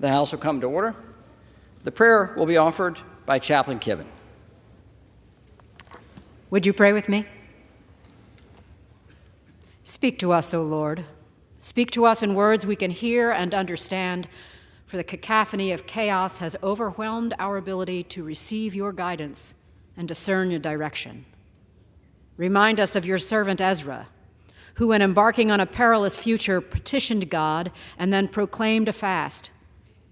The House will come to order. The prayer will be offered by Chaplain Kibben. Would you pray with me? Speak to us, O Lord. Speak to us in words we can hear and understand, for the cacophony of chaos has overwhelmed our ability to receive your guidance and discern your direction. Remind us of your servant Ezra, who, when embarking on a perilous future, petitioned God and then proclaimed a fast,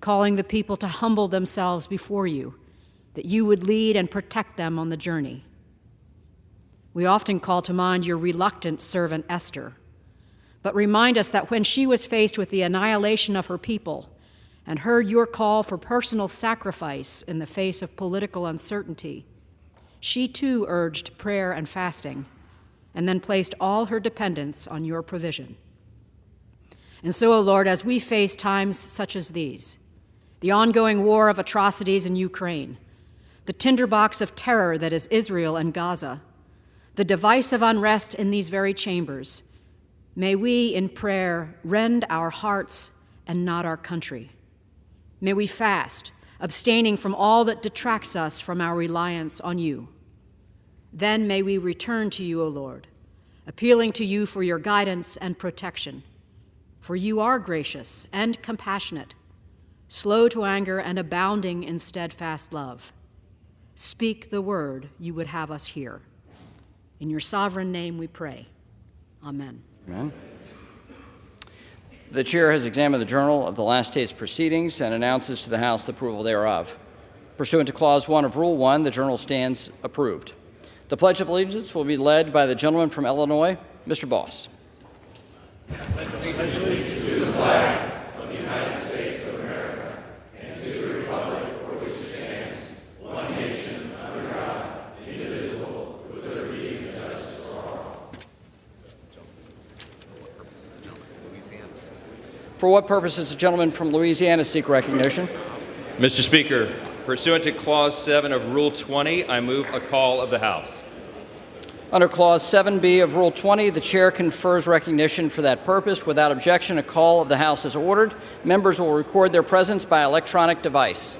calling the people to humble themselves before you, that you would lead and protect them on the journey. We often call to mind your reluctant servant Esther, but remind us that when she was faced with the annihilation of her people and heard your call for personal sacrifice in the face of political uncertainty, she too urged prayer and fasting, and then placed all her dependence on your provision. And so, O Lord, as we face times such as these, the ongoing war of atrocities in Ukraine, the tinderbox of terror that is Israel and Gaza, the device of unrest in these very chambers, may we in prayer rend our hearts and not our country. May we fast, abstaining from all that detracts us from our reliance on you. Then may we return to you, O Lord, appealing to you for your guidance and protection. For you are gracious and compassionate, slow to anger and abounding in steadfast love. Speak the word you would have us hear. In your sovereign name we pray. Amen. Amen. The chair has examined the journal of the last day's proceedings and announces to the House the approval thereof. Pursuant to Clause 1 of Rule 1, the journal stands approved. The Pledge of Allegiance will be led by the gentleman from Illinois, Mr. Bost. I pledge allegiance to the flag of the United States of America and to the republic for which it stands, one nation, under God, indivisible, with liberty and justice for all. For what purpose does the gentleman from Louisiana seek recognition? Mr. Speaker, pursuant to Clause 7 of Rule 20, I move a call of the House. Under Clause 7B of Rule 20, the chair confers recognition for that purpose. Without objection, a call of the House is ordered. Members will record their presence by electronic device.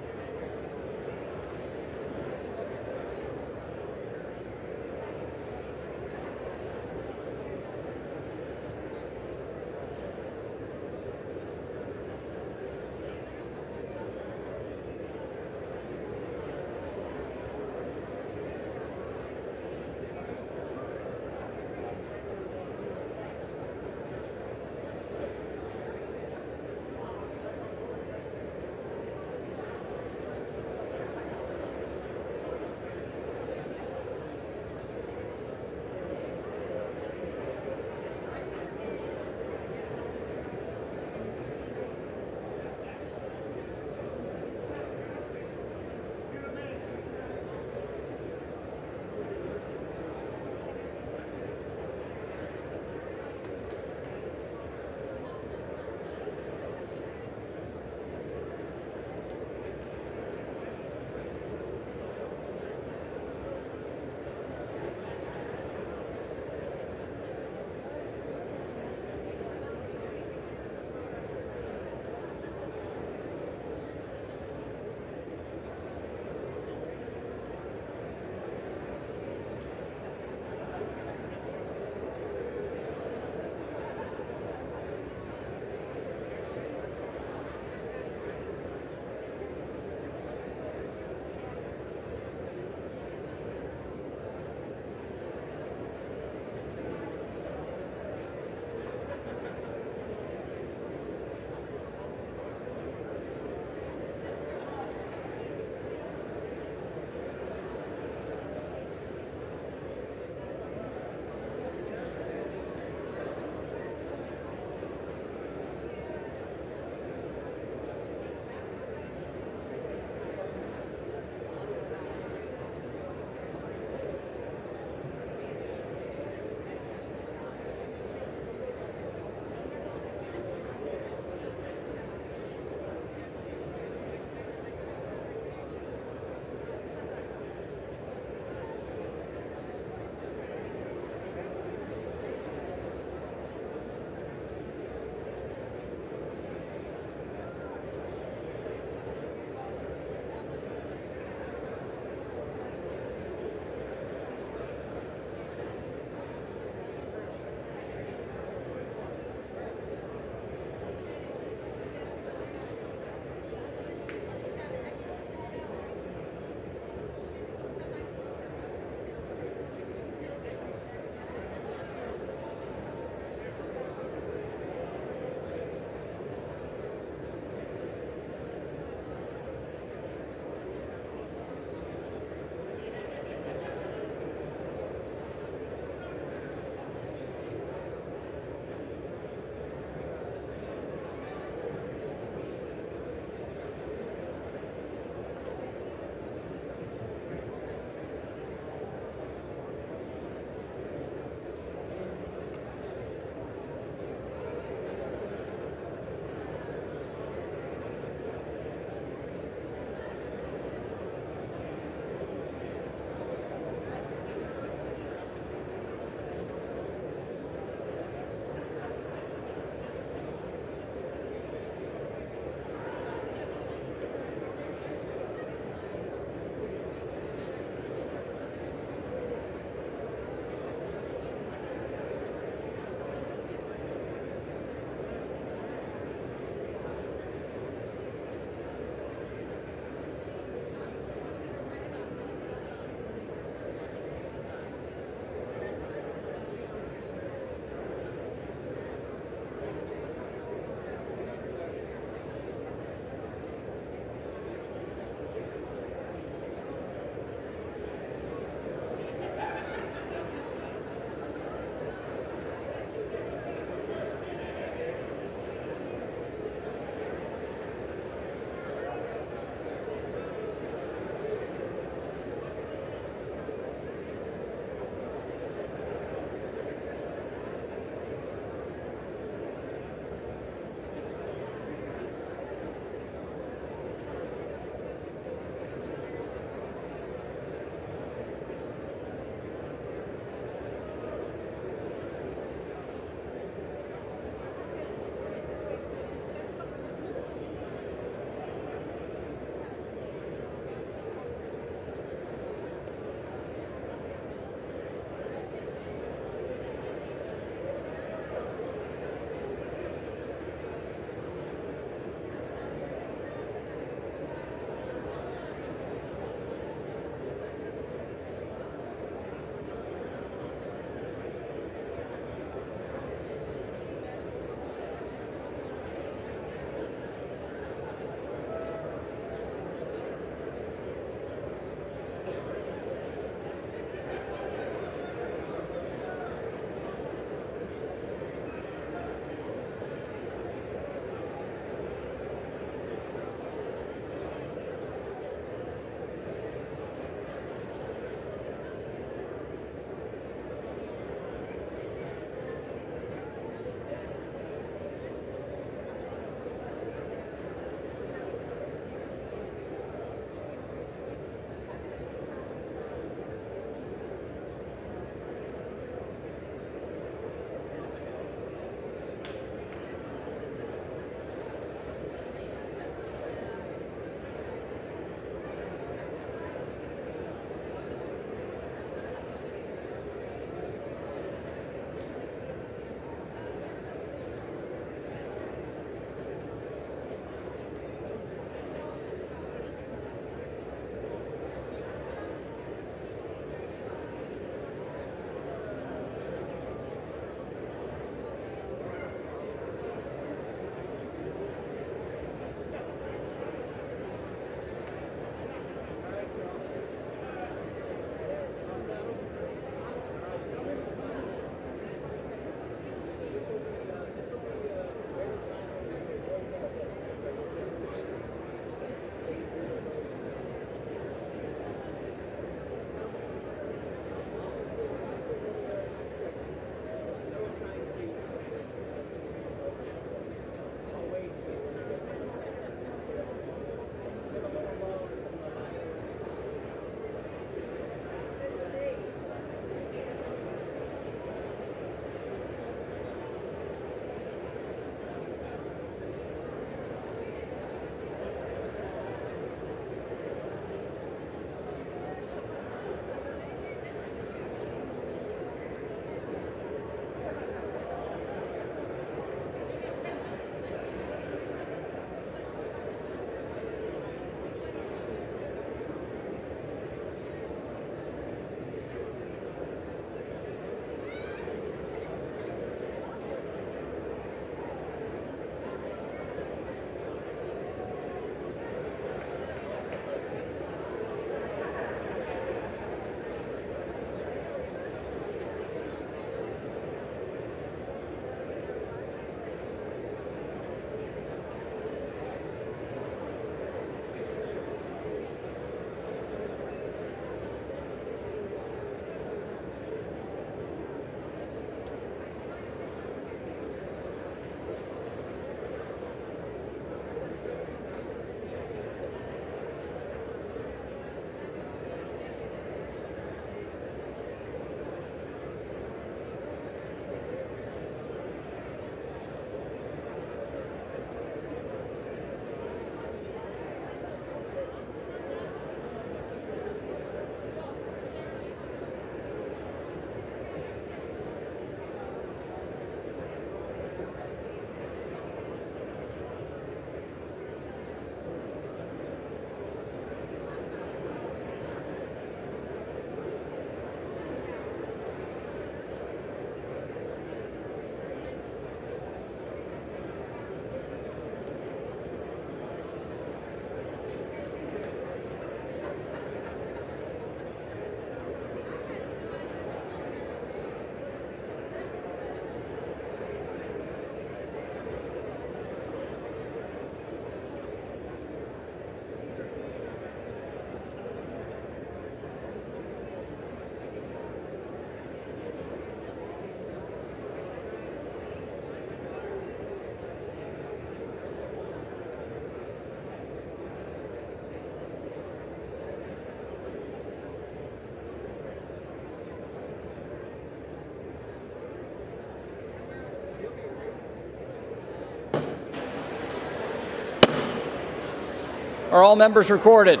Are all members recorded?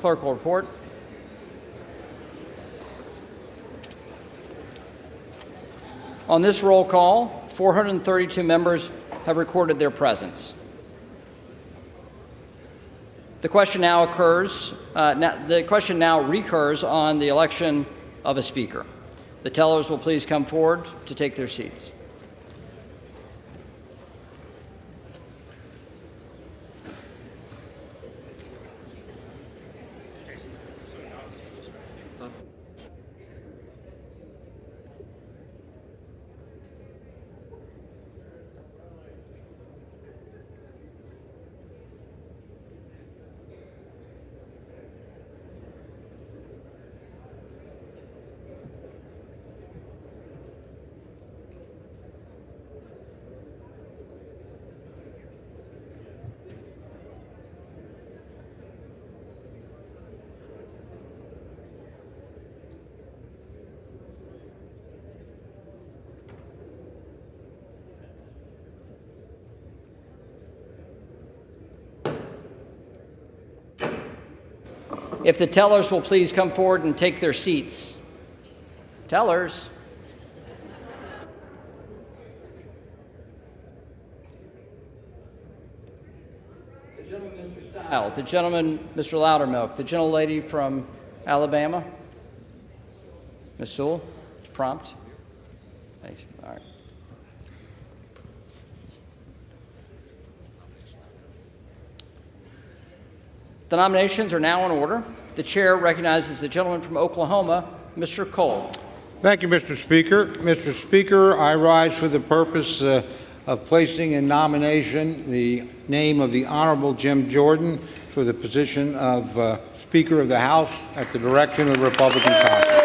Clerk will report. On this roll call, 432 members have recorded their presence. The question now recurs on the election of a speaker. The tellers will please come forward to take their seats. If the tellers will please come forward and take their seats. Tellers. The gentleman, Mr. Stile. The gentleman, Mr. Loudermilk. The gentlelady from Alabama. Ms. Sewell, prompt. Thanks. All right. The nominations are now in order. The chair recognizes the gentleman from Oklahoma, Mr. Cole. Thank you, Mr. Speaker. Mr. Speaker, I rise for the purpose of placing in nomination the name of the Honorable Jim Jordan for the position of Speaker of the House at the direction of the Republican Congress.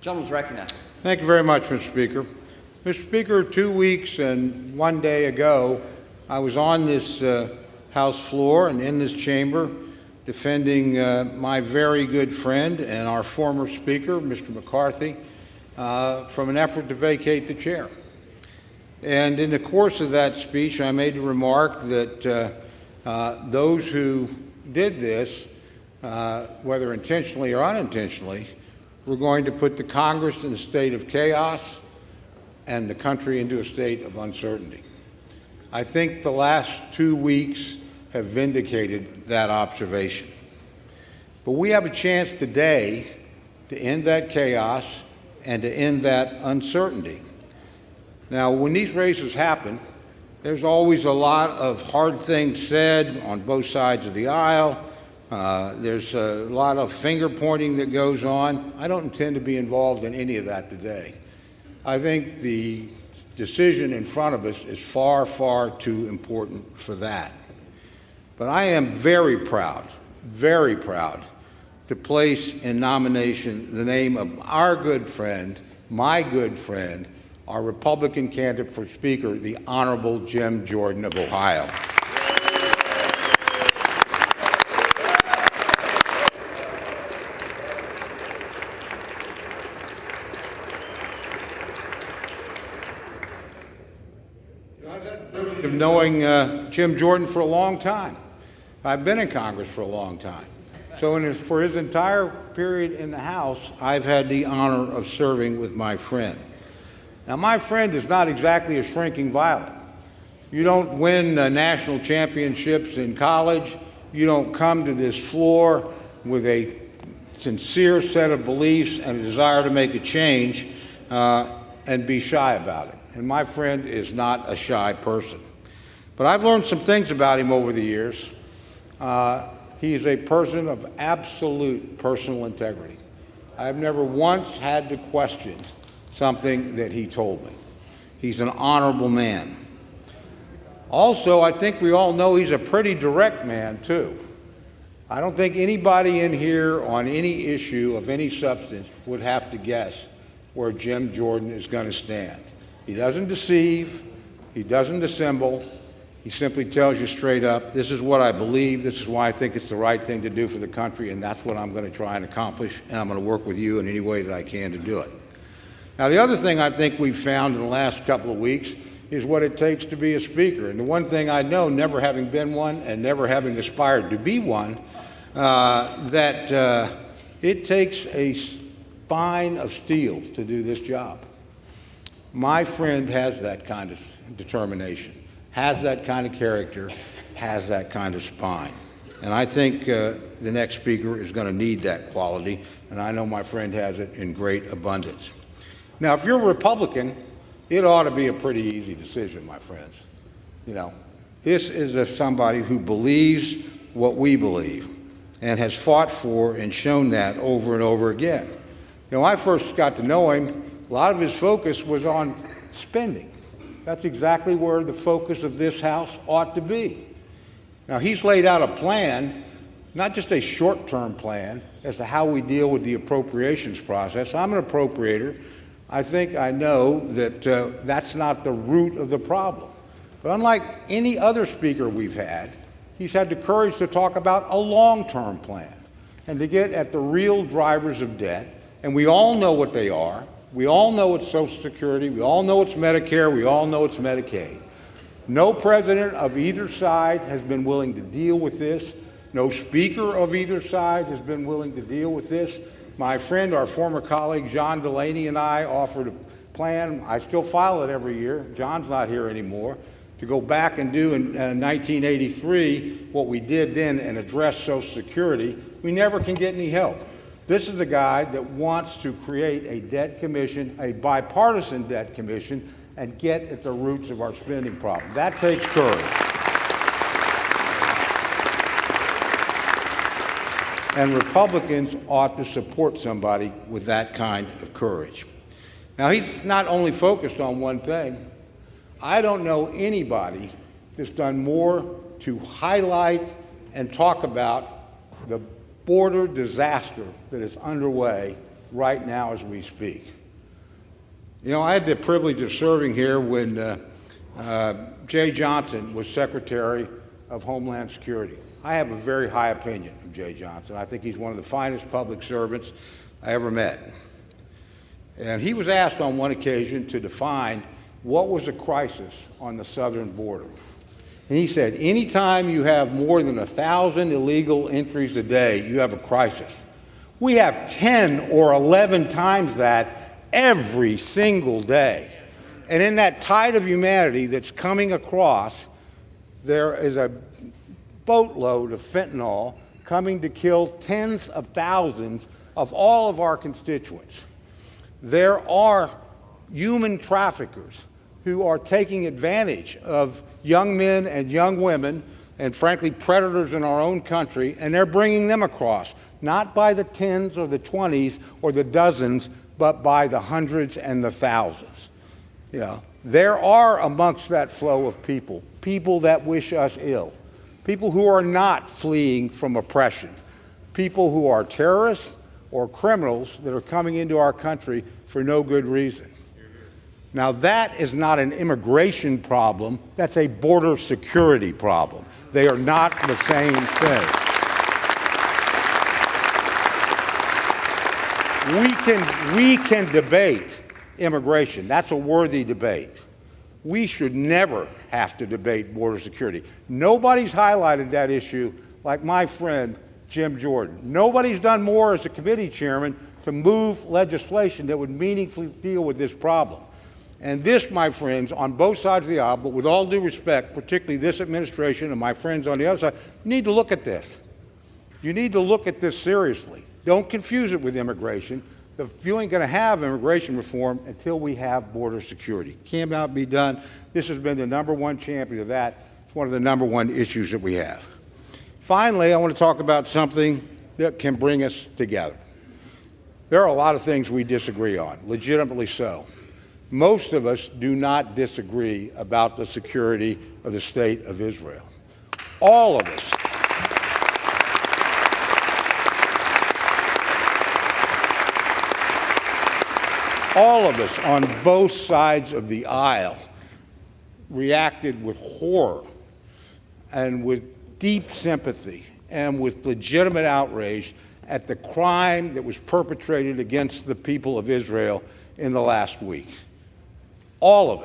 Gentleman's recognized. Thank you very much, Mr. Speaker. Mr. Speaker, 2 weeks and 1 day ago, I was on this House floor and in this chamber defending my very good friend and our former Speaker, Mr. McCarthy, from an effort to vacate the chair. And in the course of that speech, I made the remark that those who did this, whether intentionally or unintentionally, we're going to put the Congress in a state of chaos and the country into a state of uncertainty. I think the last 2 weeks have vindicated that observation. But we have a chance today to end that chaos and to end that uncertainty. Now, when these races happen, there's always a lot of hard things said on both sides of the aisle. There's a lot of finger pointing that goes on. I don't intend to be involved in any of that today. I think the decision in front of us is far, far too important for that. But I am very proud to place in nomination the name of our good friend, my good friend, our Republican candidate for Speaker, the Honorable Jim Jordan of Ohio. Of knowing Jim Jordan for a long time. I've been in Congress for a long time. So for his entire period in the House, I've had the honor of serving with my friend. Now, my friend is not exactly a shrinking violet. You don't win national championships in college. You don't come to this floor with a sincere set of beliefs and a desire to make a change and be shy about it. And my friend is not a shy person. But I've learned some things about him over the years. He is a person of absolute personal integrity. I've never once had to question something that he told me. He's an honorable man. Also, I think we all know he's a pretty direct man, too. I don't think anybody in here on any issue of any substance would have to guess where Jim Jordan is going to stand. He doesn't deceive. He doesn't dissemble. He simply tells you straight up, this is what I believe, this is why I think it's the right thing to do for the country, and that's what I'm going to try and accomplish, and I'm going to work with you in any way that I can to do it. Now, the other thing I think we've found in the last couple of weeks is what it takes to be a speaker. And the one thing I know, never having been one and never having aspired to be one, that it takes a spine of steel to do this job. My friend has that kind of determination, has that kind of character, has that kind of spine. And I think the next speaker is going to need that quality, and I know my friend has it in great abundance. Now, if you're a Republican, it ought to be a pretty easy decision, my friends. You know, this is somebody who believes what we believe and has fought for and shown that over and over again. You know, I first got to know him, a lot of his focus was on spending. That's exactly where the focus of this House ought to be. Now, he's laid out a plan, not just a short-term plan, as to how we deal with the appropriations process. I'm an appropriator. I think I know that that's not the root of the problem. But unlike any other speaker we've had, he's had the courage to talk about a long-term plan and to get at the real drivers of debt. And we all know what they are. We all know it's Social Security. We all know it's Medicare. We all know it's Medicaid. No president of either side has been willing to deal with this. No speaker of either side has been willing to deal with this. My friend, our former colleague, John Delaney, and I offered a plan. I still file it every year. John's not here anymore. To go back and do in 1983 what we did then and address Social Security. We never can get any help. This is the guy that wants to create a debt commission, a bipartisan debt commission, and get at the roots of our spending problem. That takes courage. And Republicans ought to support somebody with that kind of courage. Now, he's not only focused on one thing. I don't know anybody that's done more to highlight and talk about the border disaster that is underway right now as we speak. You know, I had the privilege of serving here when Jeh Johnson was Secretary of Homeland Security. I have a very high opinion of Jeh Johnson. I think he's one of the finest public servants I ever met. And he was asked on one occasion to define what was a crisis on the southern border. And he said, anytime you have more than 1,000 illegal entries a day, you have a crisis. We have 10 or 11 times that every single day. And in that tide of humanity that's coming across, there is a boatload of fentanyl coming to kill tens of thousands of all of our constituents. There are human traffickers who are taking advantage of young men and young women and, frankly, predators in our own country, and they're bringing them across, not by the tens or the 20s or the dozens, but by the hundreds and the thousands. You know, there are amongst that flow of people, people that wish us ill, people who are not fleeing from oppression, people who are terrorists or criminals that are coming into our country for no good reason. Now, that is not an immigration problem. That's a border security problem. They are not the same thing. We can debate immigration. That's a worthy debate. We should never have to debate border security. Nobody's highlighted that issue like my friend Jim Jordan. Nobody's done more as a committee chairman to move legislation that would meaningfully deal with this problem. And this, my friends, on both sides of the aisle, but with all due respect, particularly this administration and my friends on the other side, you need to look at this. You need to look at this seriously. Don't confuse it with immigration. You ain't going to have immigration reform until we have border security. Cannot be done. This has been the #1 champion of that. It's one of the #1 issues that we have. Finally, I want to talk about something that can bring us together. There are a lot of things we disagree on, legitimately so. Most of us do not disagree about the security of the state of Israel. All of us. All of us on both sides of the aisle reacted with horror and with deep sympathy and with legitimate outrage at the crime that was perpetrated against the people of Israel in the last week. All of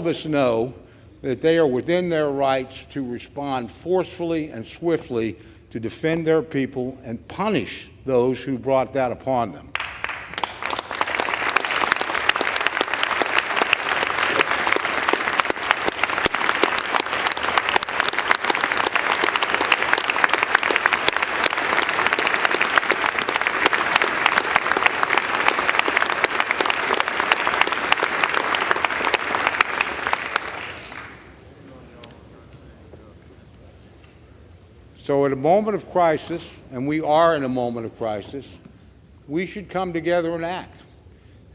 us know that they are within their rights to respond forcefully and swiftly to defend their people and punish those who brought that upon them. So at a moment of crisis, and we are in a moment of crisis, we should come together and act.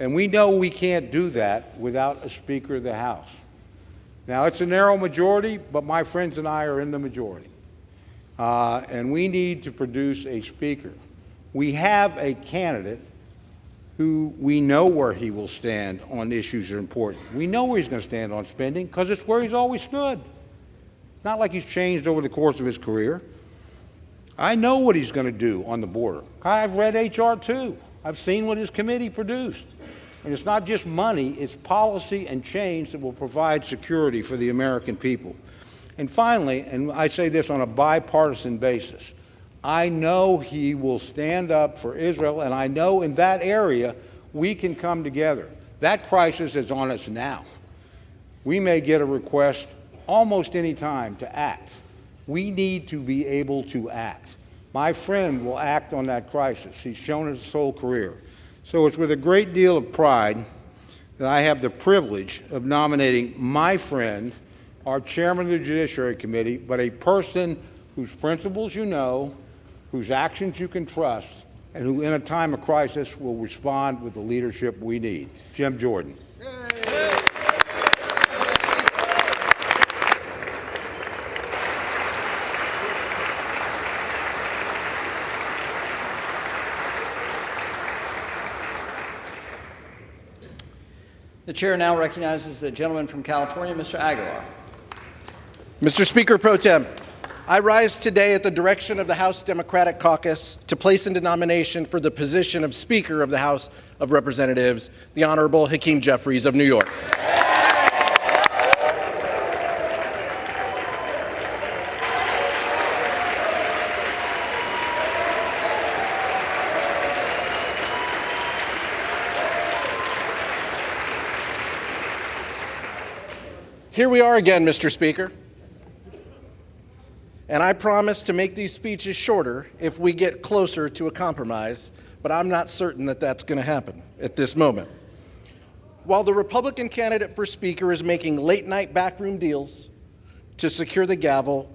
And we know we can't do that without a Speaker of the House. Now, it's a narrow majority, but my friends and I are in the majority. And we need to produce a Speaker. We have a candidate who we know where he will stand on issues that are important. We know where he's going to stand on spending because it's where he's always stood. Not like he's changed over the course of his career. I know what he's going to do on the border. I've read H.R. 2. I've seen what his committee produced. And it's not just money, it's policy and change that will provide security for the American people. And finally, and I say this on a bipartisan basis, I know he will stand up for Israel, and I know in that area we can come together. That crisis is on us now. We may get a request almost any time to act. We need to be able to act. My friend will act on that crisis. He's shown it his whole career. So it's with a great deal of pride that I have the privilege of nominating my friend, our chairman of the Judiciary Committee, but a person whose principles you know, whose actions you can trust, and who in a time of crisis will respond with the leadership we need. Jim Jordan. The chair now recognizes the gentleman from California, Mr. Aguilar. Mr. Speaker Pro Tem, I rise today at the direction of the House Democratic Caucus to place into nomination for the position of Speaker of the House of Representatives, the Honorable Hakeem Jeffries of New York. Here we are again, Mr. Speaker. And I promise to make these speeches shorter if we get closer to a compromise, but I'm not certain that that's going to happen at this moment. While the Republican candidate for Speaker is making late-night backroom deals to secure the gavel,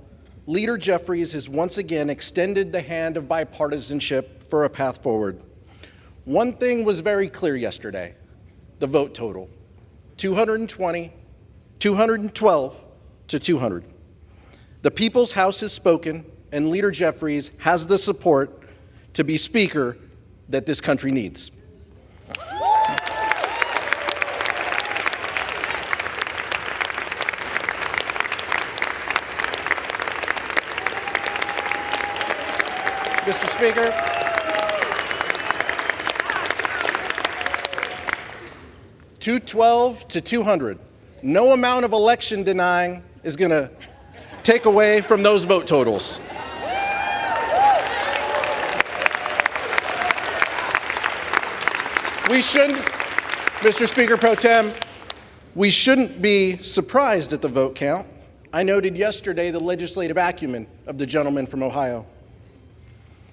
Leader Jeffries has once again extended the hand of bipartisanship for a path forward. One thing was very clear yesterday: the vote total, 220, 212 to 200. The People's House has spoken, and Leader Jeffries has the support to be Speaker that this country needs. Mr. Speaker, $212 to 200. No amount of election denying is going to take away from those vote totals. We shouldn't, Mr. Speaker Pro Tem, we shouldn't be surprised at the vote count. I noted yesterday the legislative acumen of the gentleman from Ohio.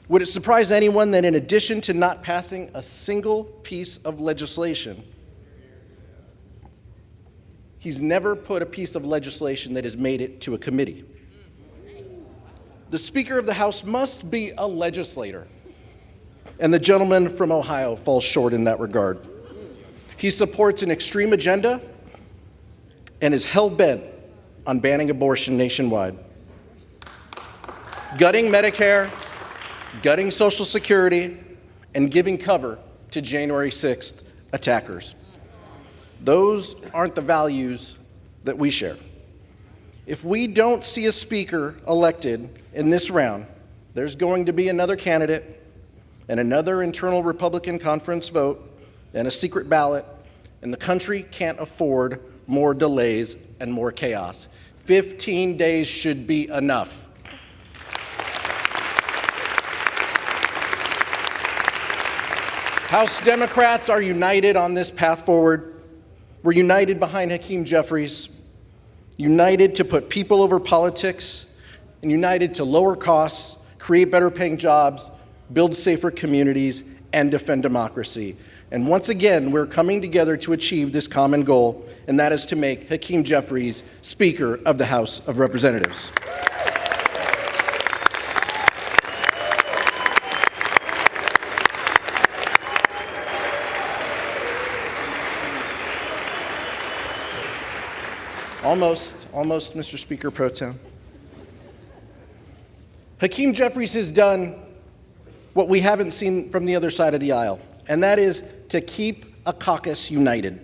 Would it surprise anyone that in addition to not passing a single piece of legislation, he's never put a piece of legislation that has made it to a committee? The Speaker of the House must be a legislator, and the gentleman from Ohio falls short in that regard. He supports an extreme agenda and is hell-bent on banning abortion nationwide, gutting Medicare, gutting Social Security, and giving cover to January 6th attackers. Those aren't the values that we share. If we don't see a speaker elected in this round, there's going to be another candidate and another internal Republican conference vote and a secret ballot, and the country can't afford more delays and more chaos. 15 days should be enough. House Democrats are united on this path forward. We're united behind Hakeem Jeffries, united to put people over politics, and united to lower costs, create better paying jobs, build safer communities, and defend democracy. And once again, we're coming together to achieve this common goal, and that is to make Hakeem Jeffries Speaker of the House of Representatives. Almost, Mr. Speaker Pro Tem. Hakeem Jeffries has done what we haven't seen from the other side of the aisle, and that is to keep a caucus united.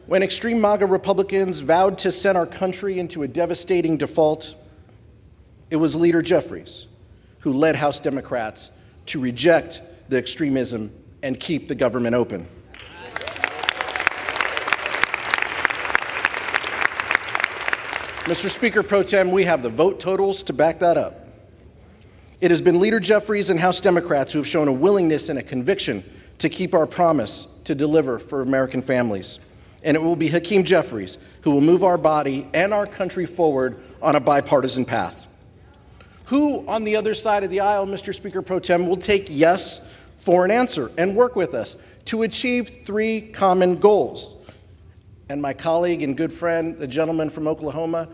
When extreme MAGA Republicans vowed to send our country into a devastating default, it was Leader Jeffries who led House Democrats to reject the extremism and keep the government open. Mr. Speaker Pro Tem, we have the vote totals to back that up. It has been Leader Jeffries and House Democrats who have shown a willingness and a conviction to keep our promise to deliver for American families. And it will be Hakeem Jeffries who will move our body and our country forward on a bipartisan path. Who on the other side of the aisle, Mr. Speaker Pro Tem, will take yes for an answer and work with us to achieve 3 common goals? And my colleague and good friend, the gentleman from Oklahoma,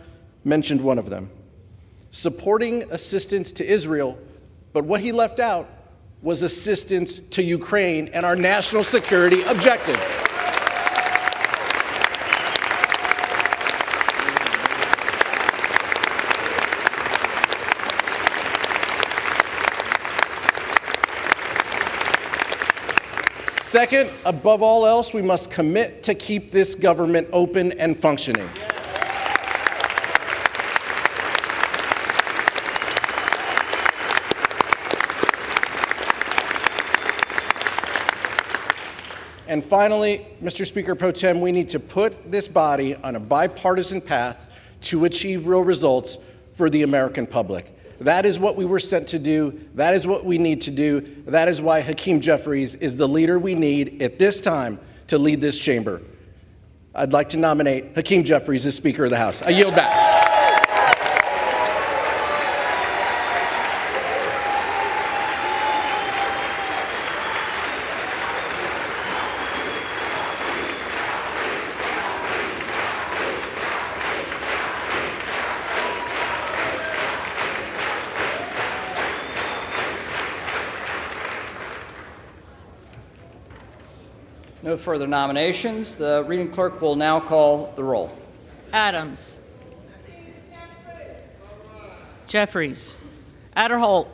mentioned one of them. Supporting assistance to Israel, but what he left out was assistance to Ukraine and our national security objectives. Second, above all else, we must commit to keep this government open and functioning. And finally, Mr. Speaker Pro Tem, we need to put this body on a bipartisan path to achieve real results for the American public. That is what we were sent to do. That is what we need to do. That is why Hakeem Jeffries is the leader we need at this time to lead this chamber. I'd like to nominate Hakeem Jeffries as Speaker of the House. I yield back. No further nominations. The reading clerk will now call the roll. Adams. Jeffries. Adderholt.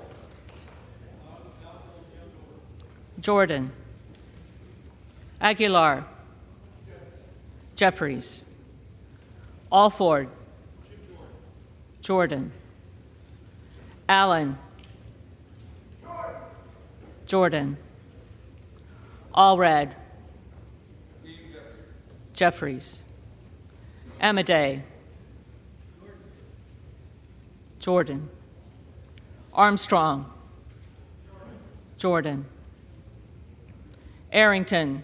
Jordan. Aguilar. Jeffries. Alford. Jordan. Allen. Jordan. Allred. Jeffries. Amadei. Jordan. Armstrong. Jordan. Arrington.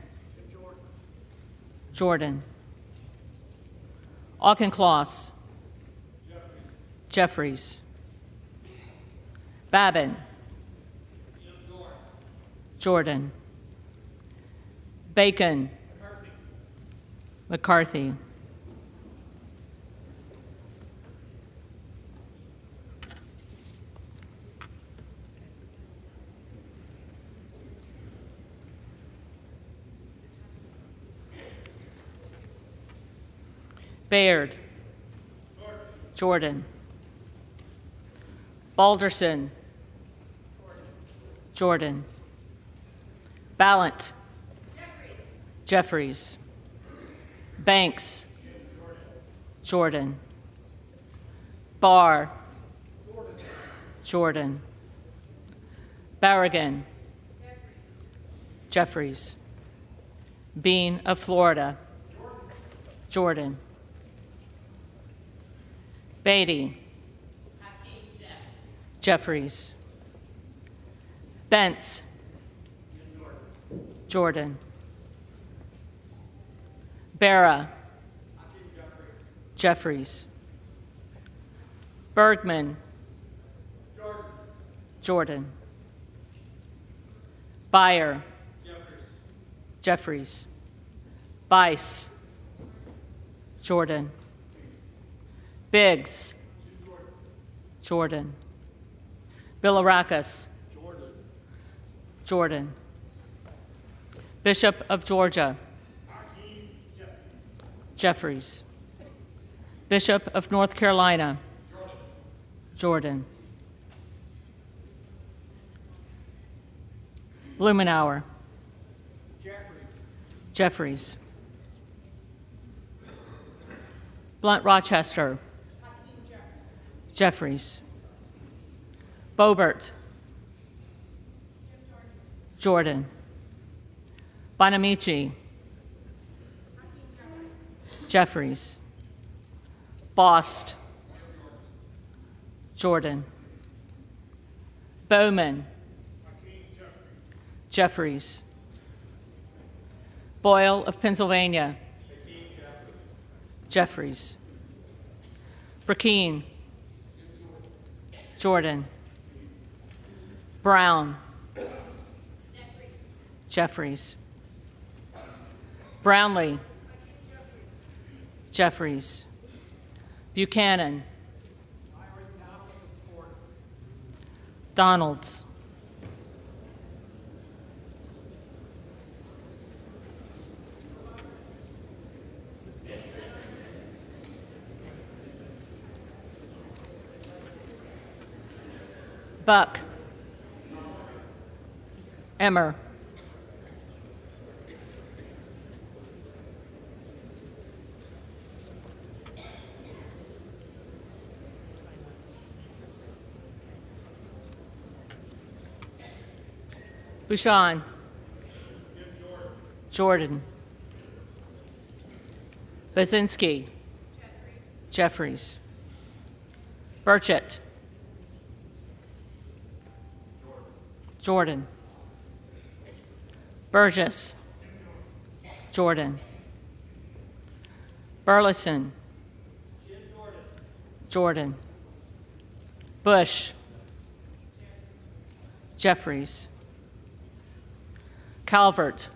Jordan. Auchincloss. Jeffries. Babin. Jordan. Bacon. McCarthy. Baird. Jordan. Balderson. Jordan. Ballant. Jeffries. Banks. Jordan. Barr. Jordan. Barragan. Jeffries. Bean of Florida. Jordan. Beatty. Jeffries. Bentz. Jordan. Barra. Jeffries. Bergman. Jordan. Beyer. Jeffries. Bice. Jordan. Biggs. Jordan. Bilirakis. Jordan. Bishop of Georgia. Jeffries. Bishop of North Carolina. Jordan. Blumenauer. Jeffries. Blunt Rochester. Jeffries. Boebert. Jordan. Bonamici. Jeffries. Bost. Jordan. Bowman. Jeffries. Boyle of Pennsylvania. Jeffries. Brackeen. Jordan. Brown. Jeffries. Brownlee. Jeffries. Buchanan. Donalds. Buck. Emmer. Bouchon. Jordan. Basinski. Jeffries. Burchett. Jordan. Burgess. Jordan. Burleson. Jordan. Bush. Jeffries. Calvert.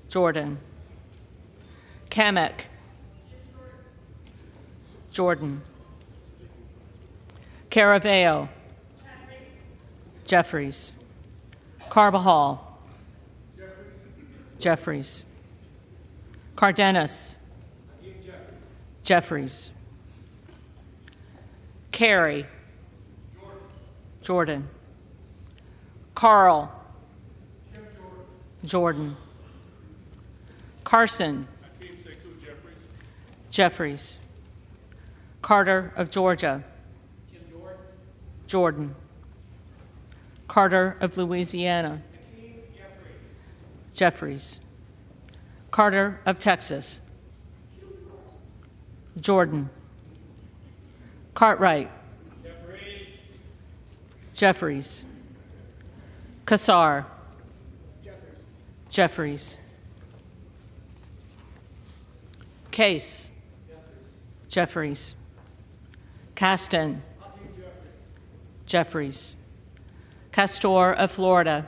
Jordan. Kamek. Jordan. Caraveo. Jeffries. Carbajal. Jeffries. Cardenas. Jeffries. Carey. Jordan. Carl. Jordan. Carson. Jeffries. Carter of Georgia. Jordan. Carter of Louisiana. Jeffries. Carter of Texas. Jordan. Cartwright. Jeffries. Kassar. Jeffries. Case. Jeffries. Caston. Jeffries. Castor of Florida.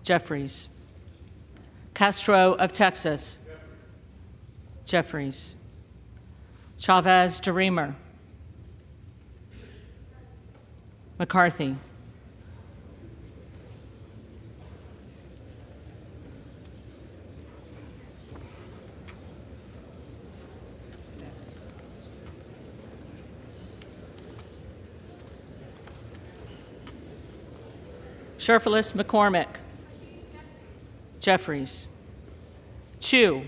Jeffries. Castro of Texas. Jeffries. Chavez de Reamer. McCarthy. Sherfilis McCormick. Jeffries. Chu.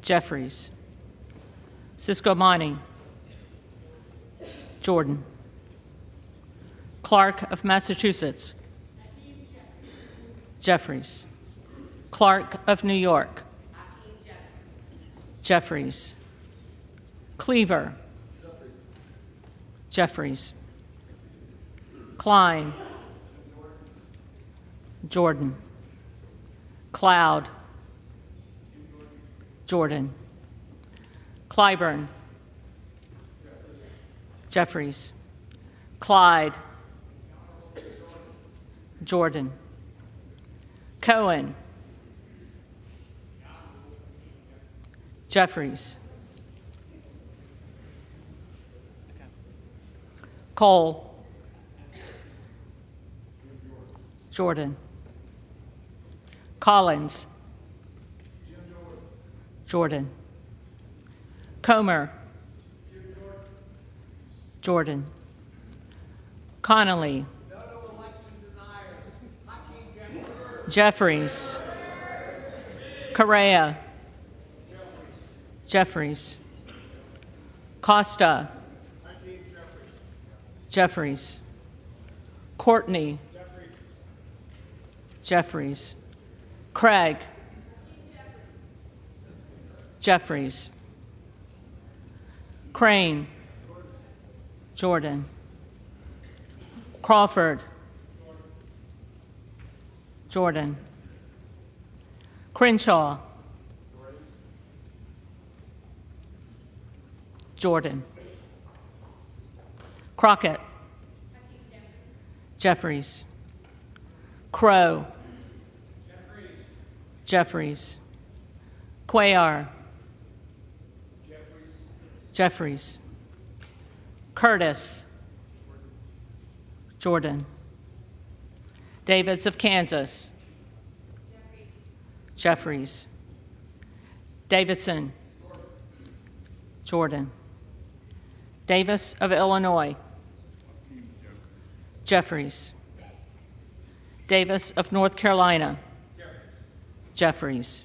Jeffries. Ciscomani. Jordan. Clark of Massachusetts. Jeffries. Clark of New York. Jeffries. Cleaver. Jeffries. Klein. Jordan. Cloud. Jordan. Clyburn. Jeffries. Clyde. Jordan. Cohen. Jeffries. Cole. Jordan. Collins. Jordan. Comer. Jordan. Connolly. Jeffries. Correa. Jeffries. Costa. Jeffries. Courtney. Jeffries. Craig. Jeffries. Crane. Jordan. Crawford. Jordan. Crenshaw. Jordan. Crockett. Jeffries. Crow. Jeffries. Cuellar. Jeffries. Curtis. Jordan. Davids of Kansas. Jeffries. Davidson. Jordan. Davis of Illinois. Jeffries. Davis of North Carolina. Jeffries.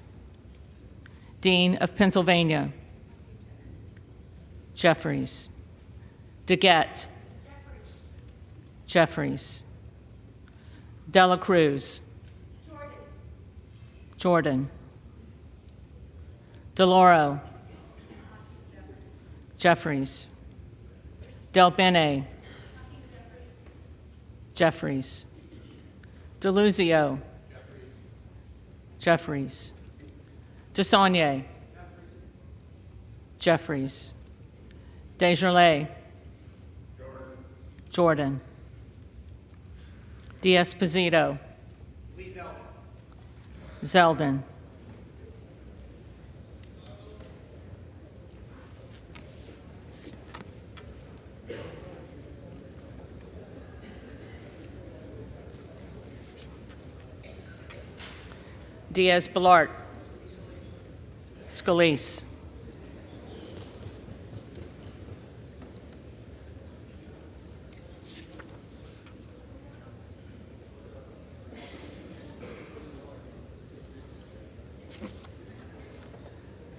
Dean of Pennsylvania. Jeffries. DeGette. Jeffries. Dela Cruz. Jordan. DeLauro. Jeffries. Del Bene. Jeffries. DeLuzio. Jeffries. DeSaulnier. Jeffries. Desjardins. Jordan. D'Esposito. Zeldin. Diaz-Balart. Scalise.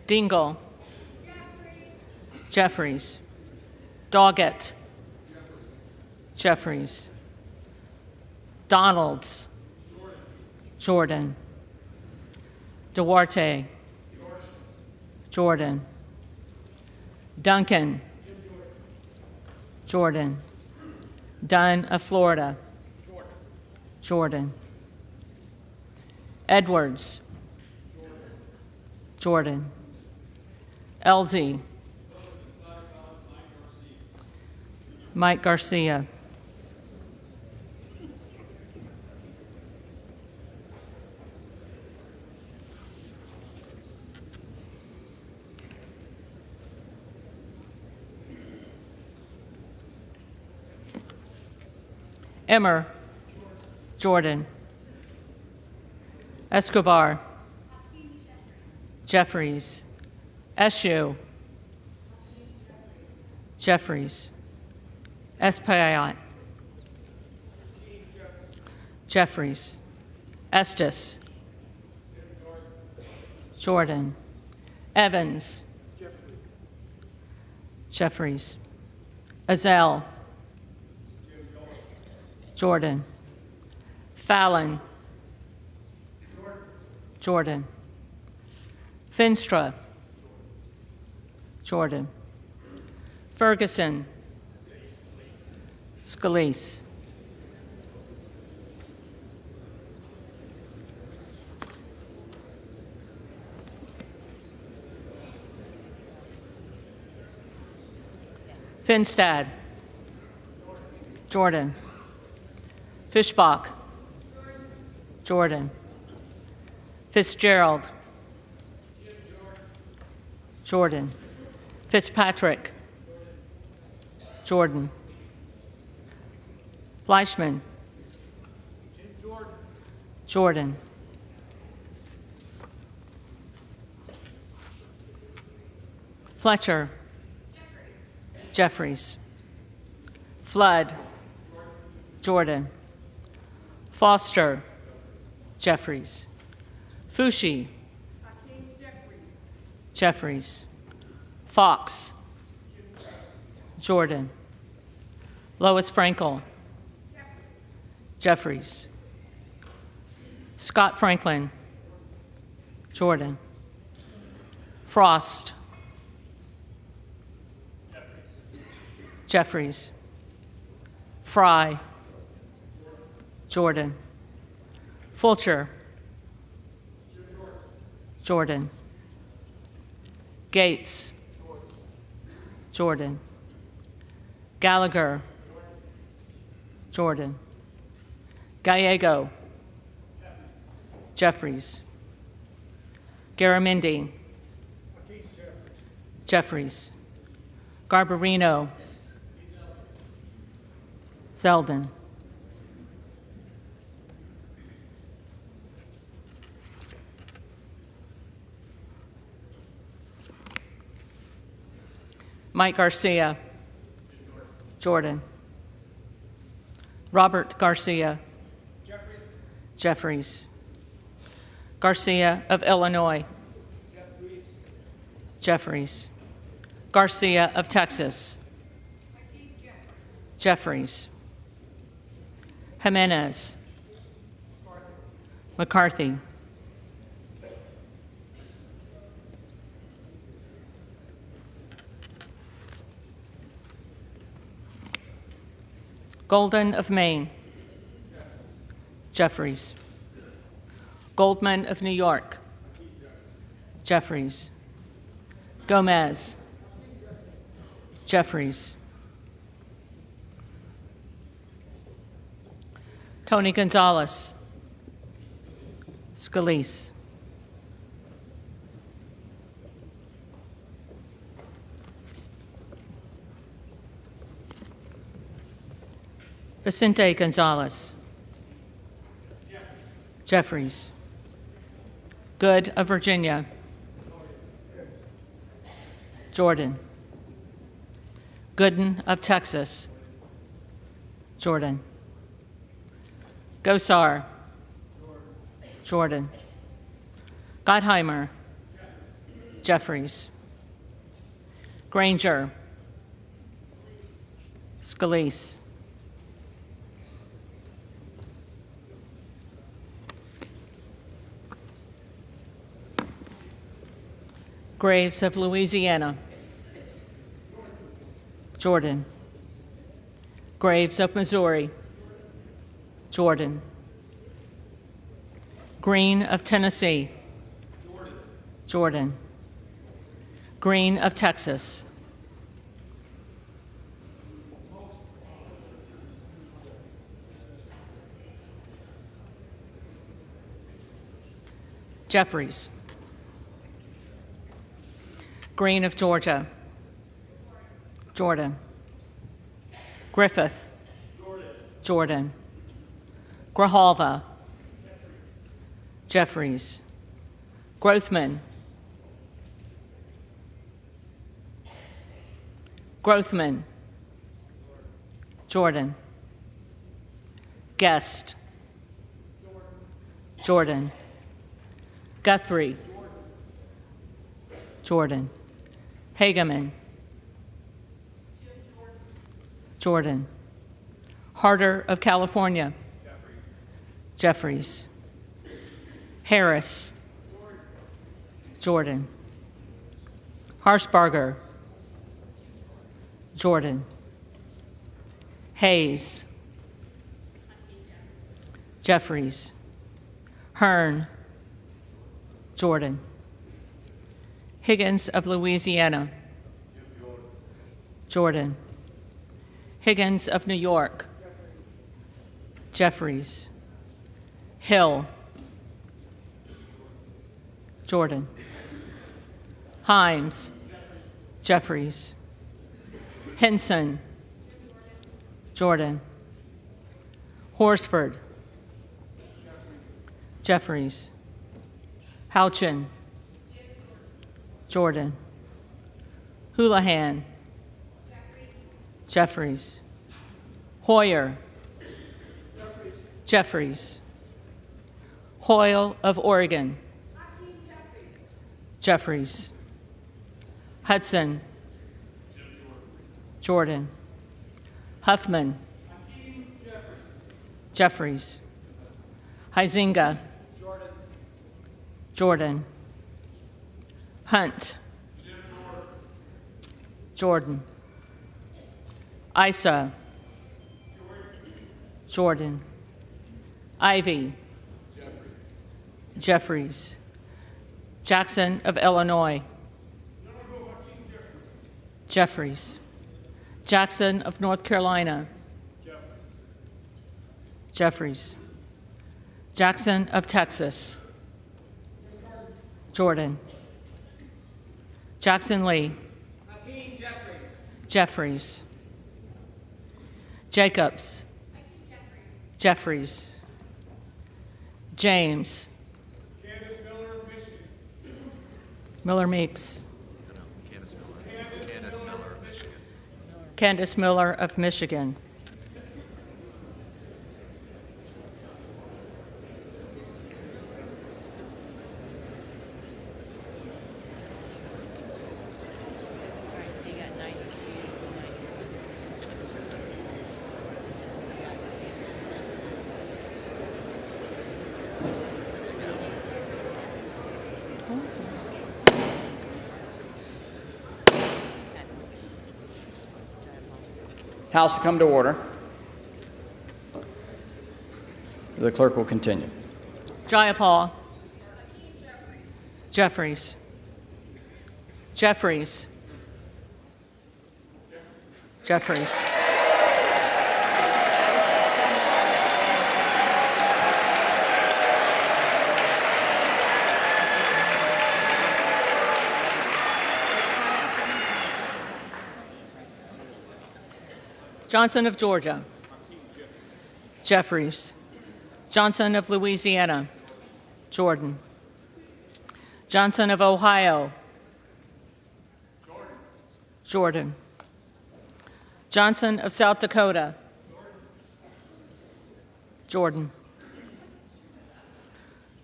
Dingle. Jeffries. Doggett. Jeffries. Donalds. Jordan. Duarte. Jordan. Duncan. Jordan. Dunn of Florida. Jordan. Edwards. Jordan. Elsie. Mike Garcia. Emmer. Jordan. Escobar. Jeffries. Eshu. Jeffries. Espaillat. Jeffries. Estes. Jordan. Evans. Jeffries. Azell. Jordan. Fallon. Jordan. Finstra. Jordan. Ferguson. Scalise. Finstad. Jordan. Fischbach. Jordan. Fitzgerald. Jordan. Fitzpatrick. Jordan. Fleischman. Jordan. Fletcher. Jeffries. Flood. Jordan. Foster. Jeffries. Fushi. Jeffries. Fox. Jordan. Lois Frankel. Jeffries. Scott Franklin. Jordan. Frost. Jeffries. Fry. Jordan. Fulcher. Jordan. Gates. Jordan. Gallagher. Jordan. Gallego. Jeffries. Garamendi. Jeffries. Garbarino. Zeldin. Mike Garcia. Jordan. Robert Garcia. Jeffries. Garcia of Illinois. Jeffries. Garcia of Texas. Jeffries. Jimenez. McCarthy. Golden of Maine. Jeffries. Goldman of New York. Jeffries. Gomez. Jeffries. Tony Gonzalez. Scalise. Vicente Gonzalez. Jeffries. Good of Virginia. Jordan. Gooden of Texas. Jordan. Gosar. Jordan. Gottheimer. Jeffries. Granger. Scalise. Graves of Louisiana. Jordan. Graves of Missouri. Jordan. Green of Tennessee. Jordan. Green of Texas. Jeffries. Green of Georgia. Jordan. Griffith. Jordan. Grijalva. Jeffries. Grothman. Grothman. Jordan. Guest. Jordan. Guthrie. Jordan. Hageman. Jordan. Harder of California. Jeffries. Harris. Jordan. Harshbarger. Jordan. Hayes. Jeffries. Hearn. Jordan. Higgins of Louisiana. Jordan. Higgins of New York. Jeffries. Hill. Jordan. Himes. Jeffries. Henson. Jordan. Horsford. Jeffries. Houchin. Jordan. Houlihan. Jeffries. Hoyer. Jeffries. Hoyle of Oregon. Jeffries. Hudson. Jordan. Huffman. Jeffries. Huizinga. Jordan. Hunt. Jordan. Isa. Jordan. Ivy. Jeffries. Jackson of Illinois. Jeffries. Jackson of North Carolina. Jeffries. Jackson of Texas. Jordan. Jackson Lee. Jeffries. Jacobs. Jeffries. James. Miller Meeks. Candace Miller of Michigan. House will come to order. The clerk will continue. Jayapal. Jeffries. Jeffries. Jeffries. Johnson of Georgia. Jeffries. Johnson of Louisiana. Jordan. Johnson of Ohio. Jordan. Johnson of South Dakota. Jordan.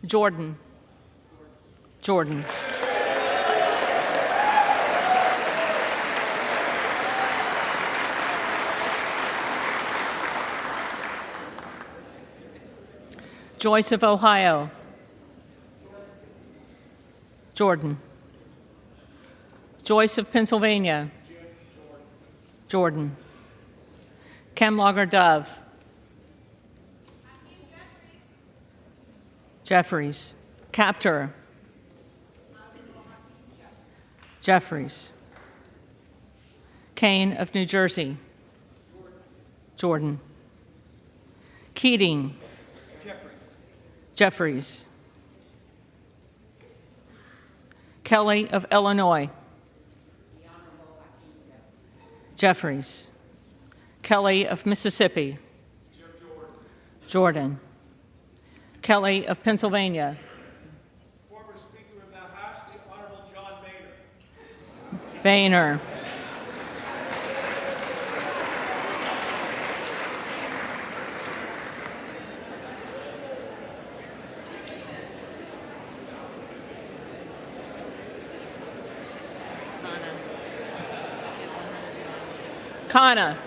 Jordan. Jordan. Joyce of Ohio. Jordan. Joyce of Pennsylvania. Jordan. Kemlager Dove. Jeffries. Captor. Jeffries. Kane of New Jersey. Jordan. Keating. Jeffries. Kelly of Illinois. Jeffries. Kelly of Mississippi. Jordan. Kelly of Pennsylvania. Former Speaker of the House, the Honorable John Boehner. Boehner. Kana.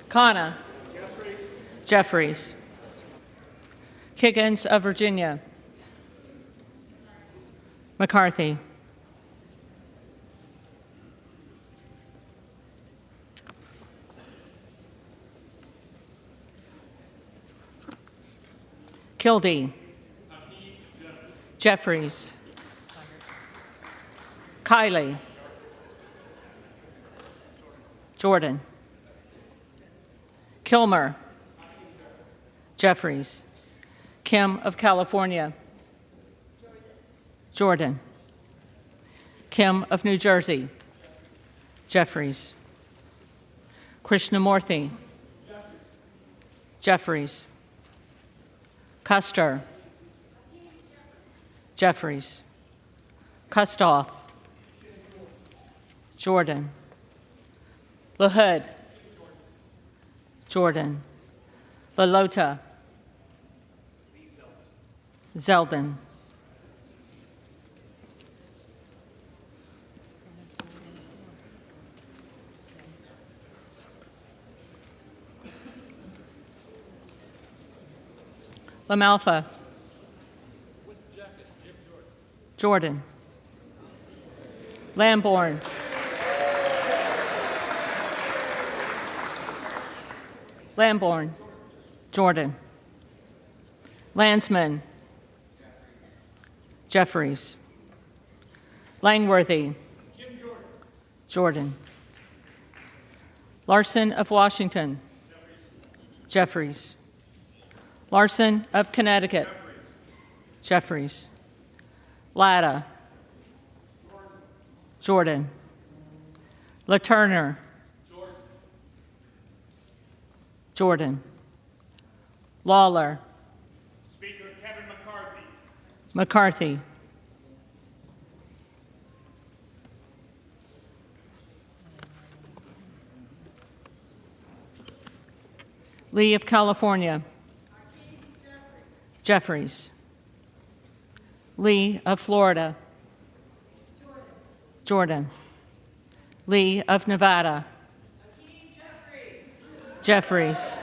Kana. Jeffries. Kiggins of Virginia. McCarthy. Kildee. Jeffries. Kiley. Jordan. Kilmer. Jeffries. Kim of California. Jordan. Kim of New Jersey. Jeffries. Krishnamurthy. Jeffries. Custer. Jeffries. Kustoff. Jordan. LaHood. Jordan. Lalota. Zeldin. LaMalfa. Jordan. Lamborn. Lamborn. Jordan. Landsman. Jeffries. Langworthy. Jordan. Larson of Washington. Jeffries. Larson of Connecticut. Jeffries. Latta. Jordan. LaTurner. Jordan. Lawler. Speaker Kevin McCarthy. McCarthy. Lee of California. Jeffries. Lee of Florida. Jordan. Lee of Nevada. Jeffries.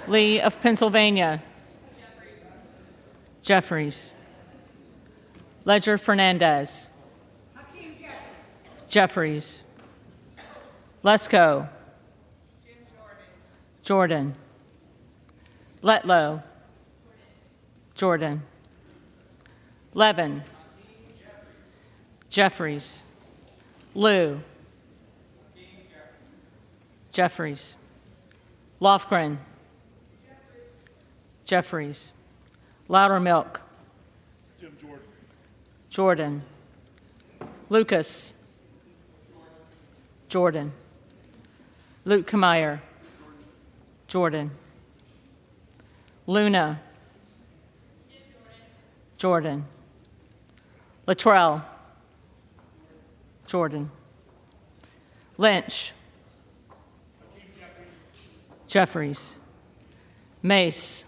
Lee of Pennsylvania. Jeffries. Ledger Fernandez. Jeffries. Lesko. Jordan. Letlow. Jordan. Levin. Jeffries. Liu. Jeffries. Lofgren. Jeffries. Loudermilk. Jordan. Lucas. Jordan. Luetkemeyer. Jordan. Luna. Jordan. Luttrell. Jordan. Lynch. Jeffries. Mace.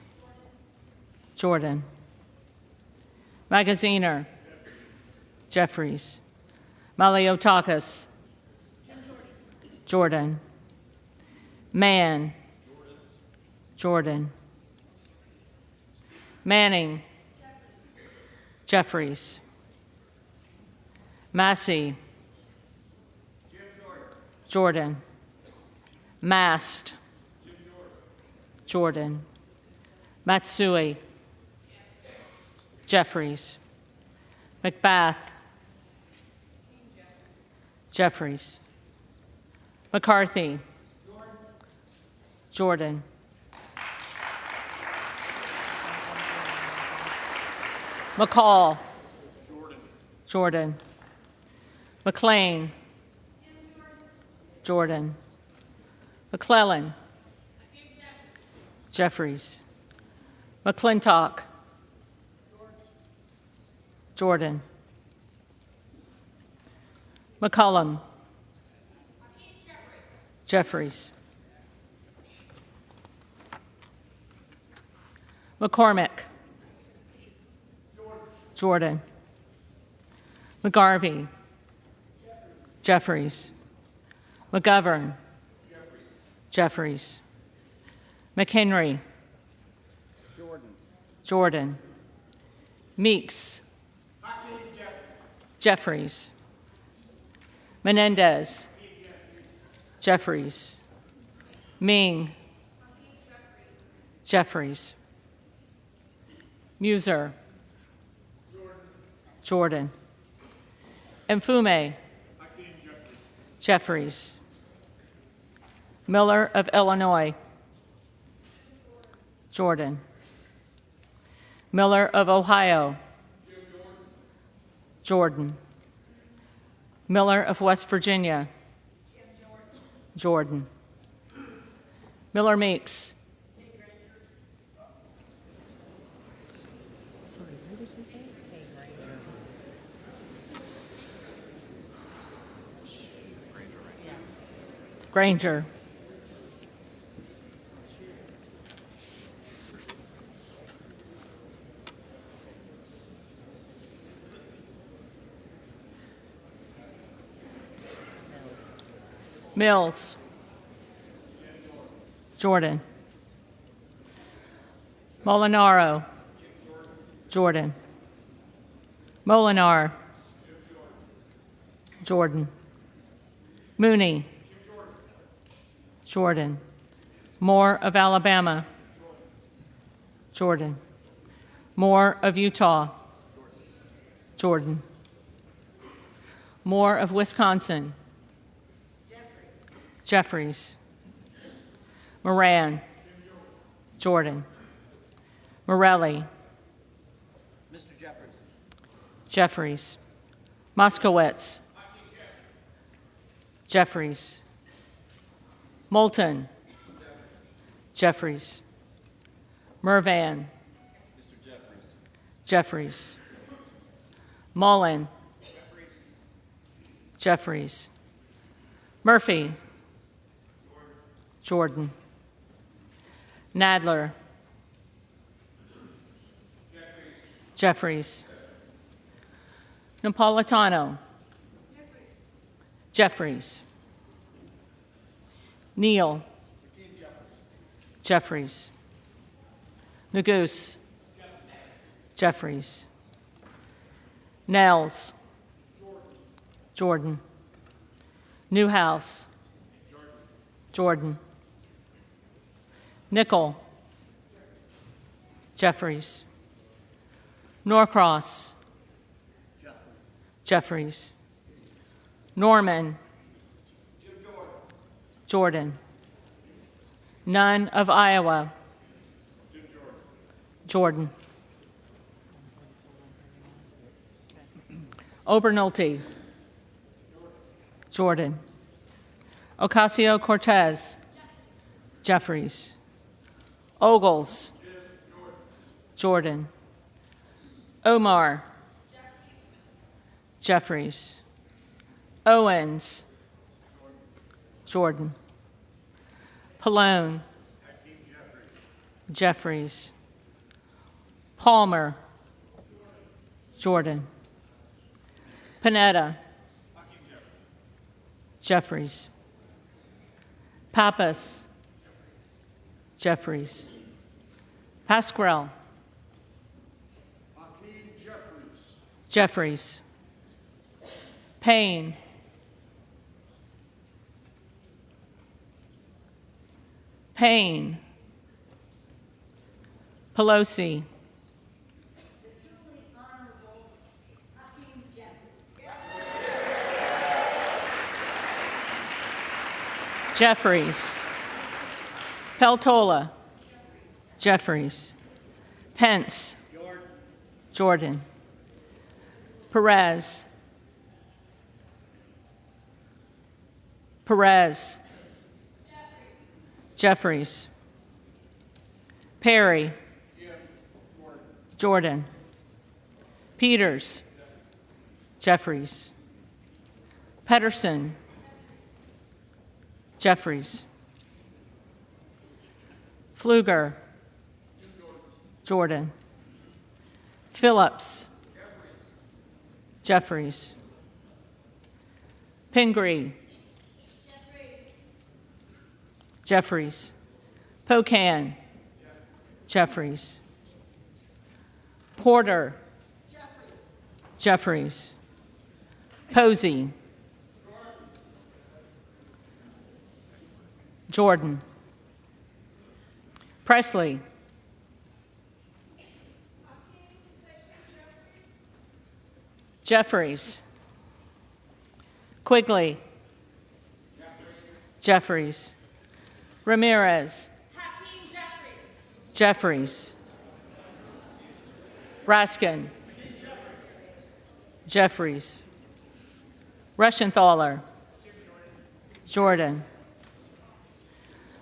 Jordan. Magaziner. Jeffries. Maliotakis. Jordan. Mann. Jordan. Manning. Jeffries. Massey. Jordan. Mast. Jordan. Matsui. Jeffries. McBath. Jeffries. McCarthy. Jordan. McCall. Jordan. McLean. Jordan. McClellan. Jeffries. McClintock. Jordan. McCollum. Jeffries. McCormick. Jordan. McGarvey. Jeffries. McGovern. Jeffries. McHenry. Jordan. Meeks. Jeffries. Menendez. Jeffries. Ming. Jeffries. Muser. Jordan. Mfume. Jeffries. Miller of Illinois. Jordan. Miller of Ohio. Jordan. Miller of West Virginia. Jordan. Miller Meeks. Granger. Mills. Jordan. Molinaro. Jordan. Molinar. Jordan. Mooney. Jordan. Moore of Alabama. Jordan. Moore of Utah. Jordan. Moore of Wisconsin. Jeffries. Moran. Jordan. Morelli. Mr. Jeffries. Jeffries. Moskowitz. Jeffries. Moulton. Jeffries. Mervan. Jeffries. Mullen. Jeffries. Murphy. Jordan. Nadler. Jeffries. Napolitano. Jeffries. Neal. Jeffries. Neguse. Jeffries. Nels. Jordan. Newhouse. Jordan. Nickel. Jeffries. Norcross. Jeffries. Norman. Jordan. Nunn of Iowa. Jordan. Obernolte. Jordan. Ocasio-Cortez. Jeffries. Ogles. Jordan. Omar. Jeffries. Owens. Jordan. Pallone. Jeffries. Palmer. Jordan. Panetta. Jeffries. Pappas. Jeffries. Pasquarel. Jeffries. Payne. Payne. Pelosi. Jeffries. Peltola. Jeffries. Pence. Jordan. Perez. Perez. Jeffries. Perry. Jordan. Peters. Jeffries. Pedersen. Jeffries. Pfluger. Jordan. Phillips. Jeffries. Pingree. Jeffries. Pocan. Jeffries. Porter. Jeffries. Posey. Jordan. Presley. Jeffries. Quigley. Jeffries. Ramirez. Jeffries. Raskin. Jeffries. Reschenthaler. Jordan.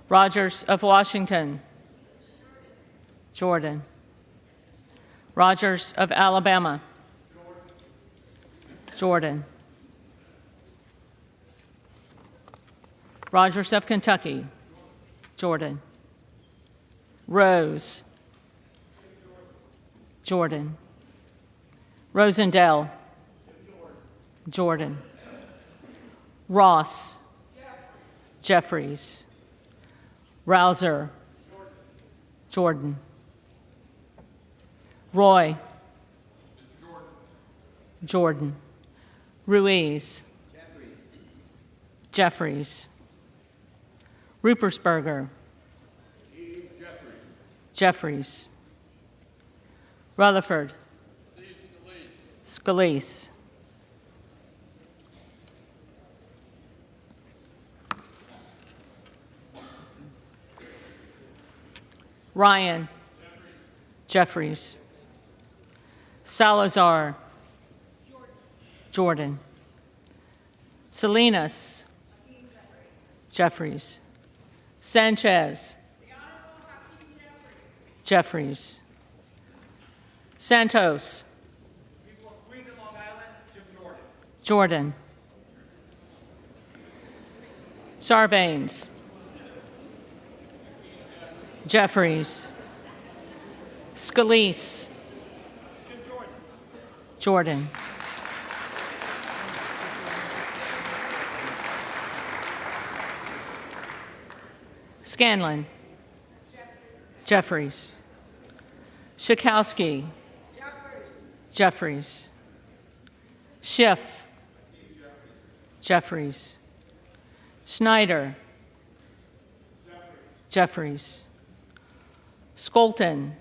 Rogers of Washington. Jordan. Rogers of Alabama. Jordan. Rogers of Kentucky. Jordan. Rose. Jordan. Rosendale. Jordan. Ross. Jeffries. Rouser. Jordan. Roy. Jordan. Ruiz. Jeffries. Rupersberger. Jeffries. Rutherford. Scalise. Ryan. Jeffries. Salazar. Jordan. Salinas. Jeffries. Sanchez. Jeffries. Santos. Jordan. Sarbanes. Jeffries. Scalise. Jordan. Scanlon. Jeffries. Schakowsky. Jeffries. Schiff. Jeffries. Schneider. Jeffries. Skolton.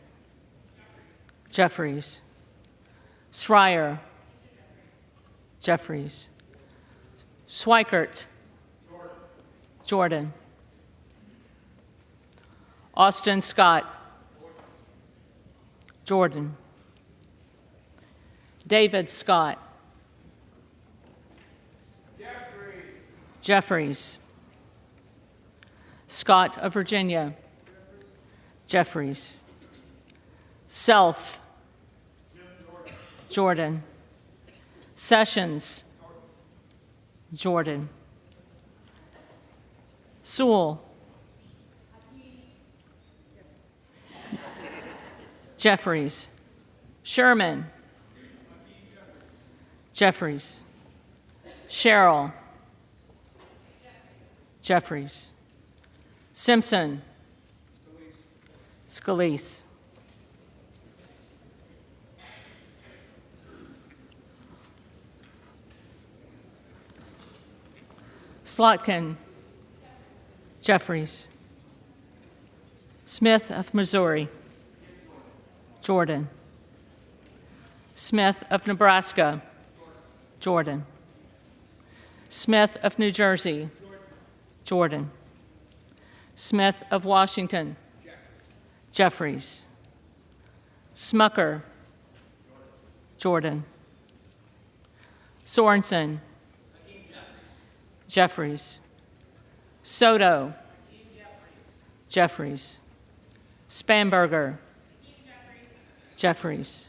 Jeffries. Schreier. Jeffries. Schweikert. Jordan. Austin Scott. Jordan. David Scott. Jeffries. Scott of Virginia. Jeffries. Self. Jordan. Sessions. Jordan. Sewell. Jeffries. Sherman. Jeffries. Sherrill. Jeffries. Simpson. Scalise. Slotkin. Jeffries. Smith of Missouri. Jordan. Smith of Nebraska. Jordan. Smith of New Jersey. Jordan. Smith of Washington. Jeffries. Smucker. Jordan. Sorensen. Jeffries. Soto. Jeffries. Spanberger. Jeffries.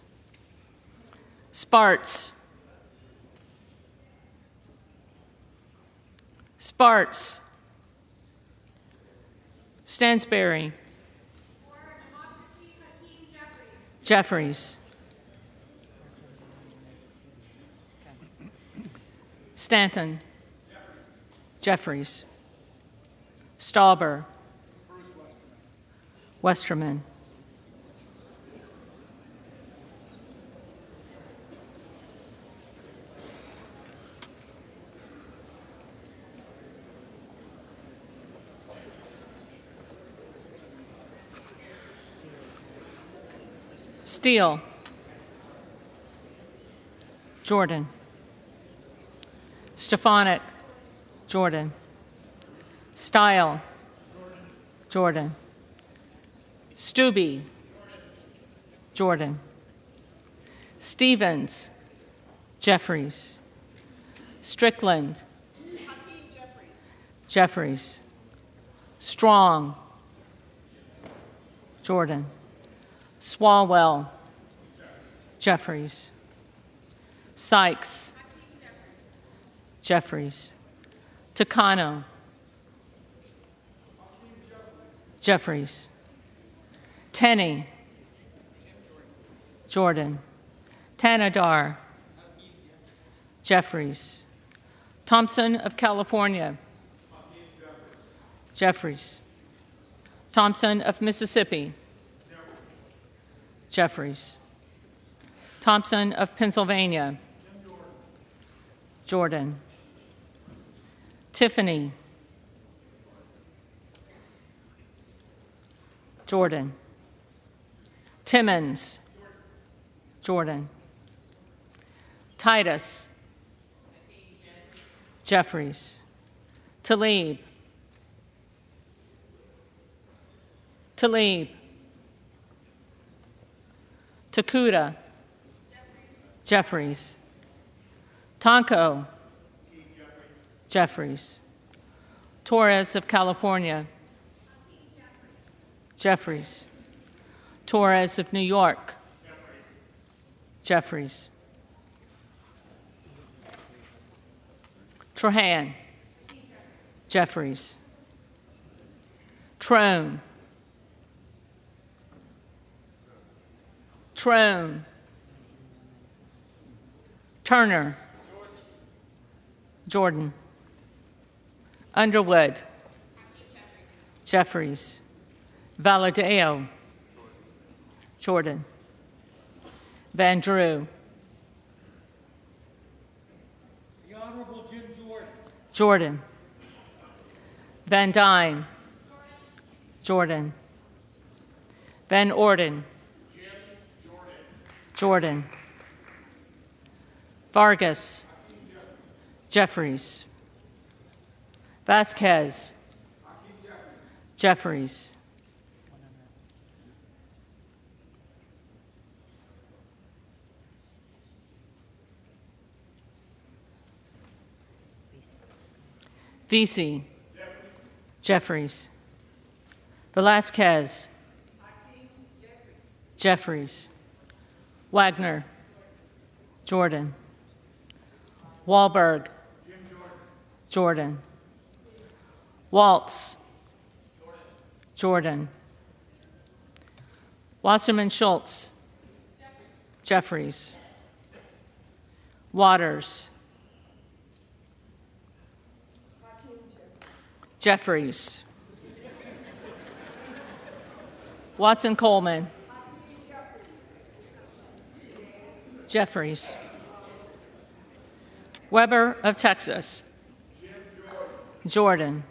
Sparts. Sparts. Stansberry. Jeffries. Stanton. Jeffries. Stauber. Westerman. Steele. Jordan. Stefanik. Jordan. Style. Jordan. Stube. Jordan. Stevens. Jeffries. Strickland. Jeffries. Strong. Jordan. Swalwell. Jeffries. Sykes. Jeffries. Takano. Jeffries. Tenney. Jordan. Tanadar. Jeffries. Thompson of California. Jeffries. Thompson of Mississippi. Jeffries. Thompson of Pennsylvania. Jordan. Tiffany. Jordan. Timmons. Jordan. Titus. Jeffries. Talib. Talib. Takuda. Jeffries. Tonko. Jeffries. Torres of California. Jeffries. Torres of New York. Jeffries. Trahan. Jeffries. Trone. Trone. Turner. Jordan. Underwood. Jeffries. Valadeo. Jordan. Van Drew. The Honorable Jim Jordan. Jordan. Van Dyne. Jordan. Van Orden. Jordan. Vargas. Jeffries. Vasquez. Jeffries. Vesey. Jeffries. Velasquez. Jeffries. Wagner. Jordan. Wahlberg. Jordan. Waltz. Jordan. Wasserman Schultz. Jeffries. Waters. Jeffries. Watson Coleman. Jeffries. Weber of Texas. Jordan.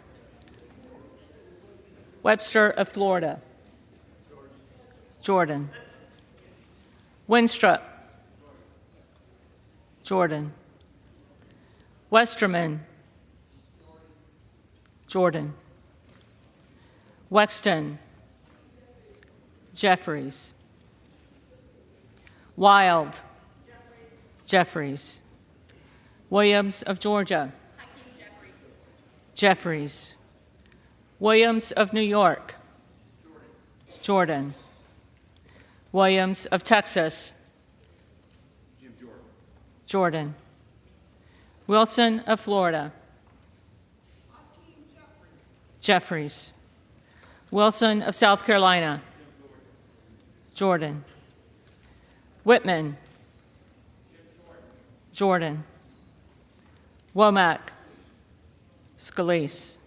Webster of Florida. Jordan. Winstrup. Jordan. Westerman. Jordan. Wexton. Jeffries. Wild. Jeffries. Williams of Georgia. Jeffries. Williams of New York. Jordan. Williams of Texas. Jordan. Wilson of Florida. Jeffries. Wilson of South Carolina. Jordan. Whitman. Jordan. Womack. Scalise.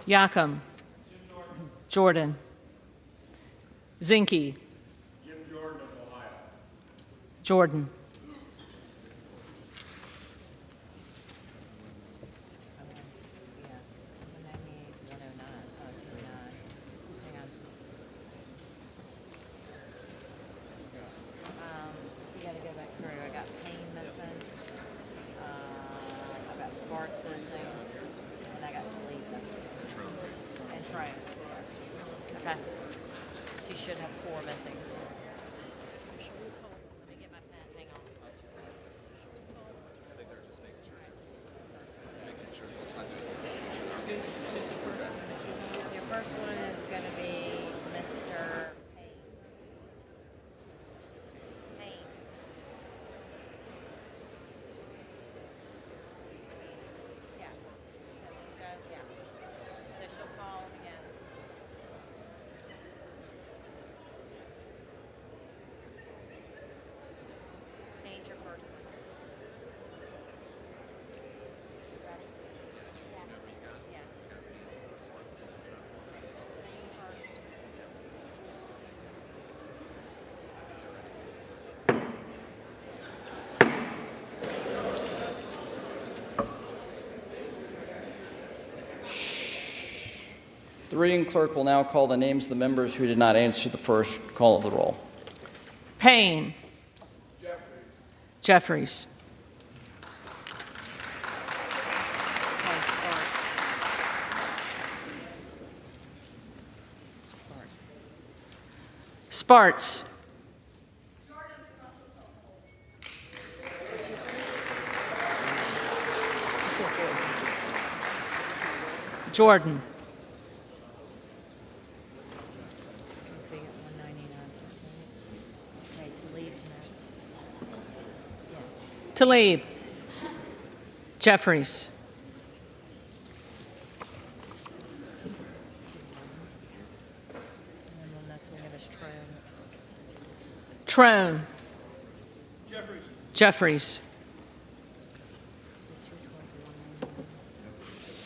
Yacom. Jordan. Zinke. Jordan. We gotta go back through. I got Payne missing. I got Sparks missing. And I got Talib missing. And Trump. Okay. So you should have 4 missing. Let me get my pen. Hang on. Your first one is going to be Mr. Payne. Payne. Yeah. So we'll go, yeah. So she'll call him again. Payne's your first one. Ready? Yeah. Yeah. Payne first. The reading clerk will now call the names of the members who did not answer the first call of the roll. Payne. Jeffries. Okay, Sparks. Sparks. Sparts. What'd she say? Jordan. So you got 199 to okay, Talib's next. Yeah. Talib. Jeffries. And then the next one we have is Trone. Trone. Jeffries. So 212, 199. That was everybody.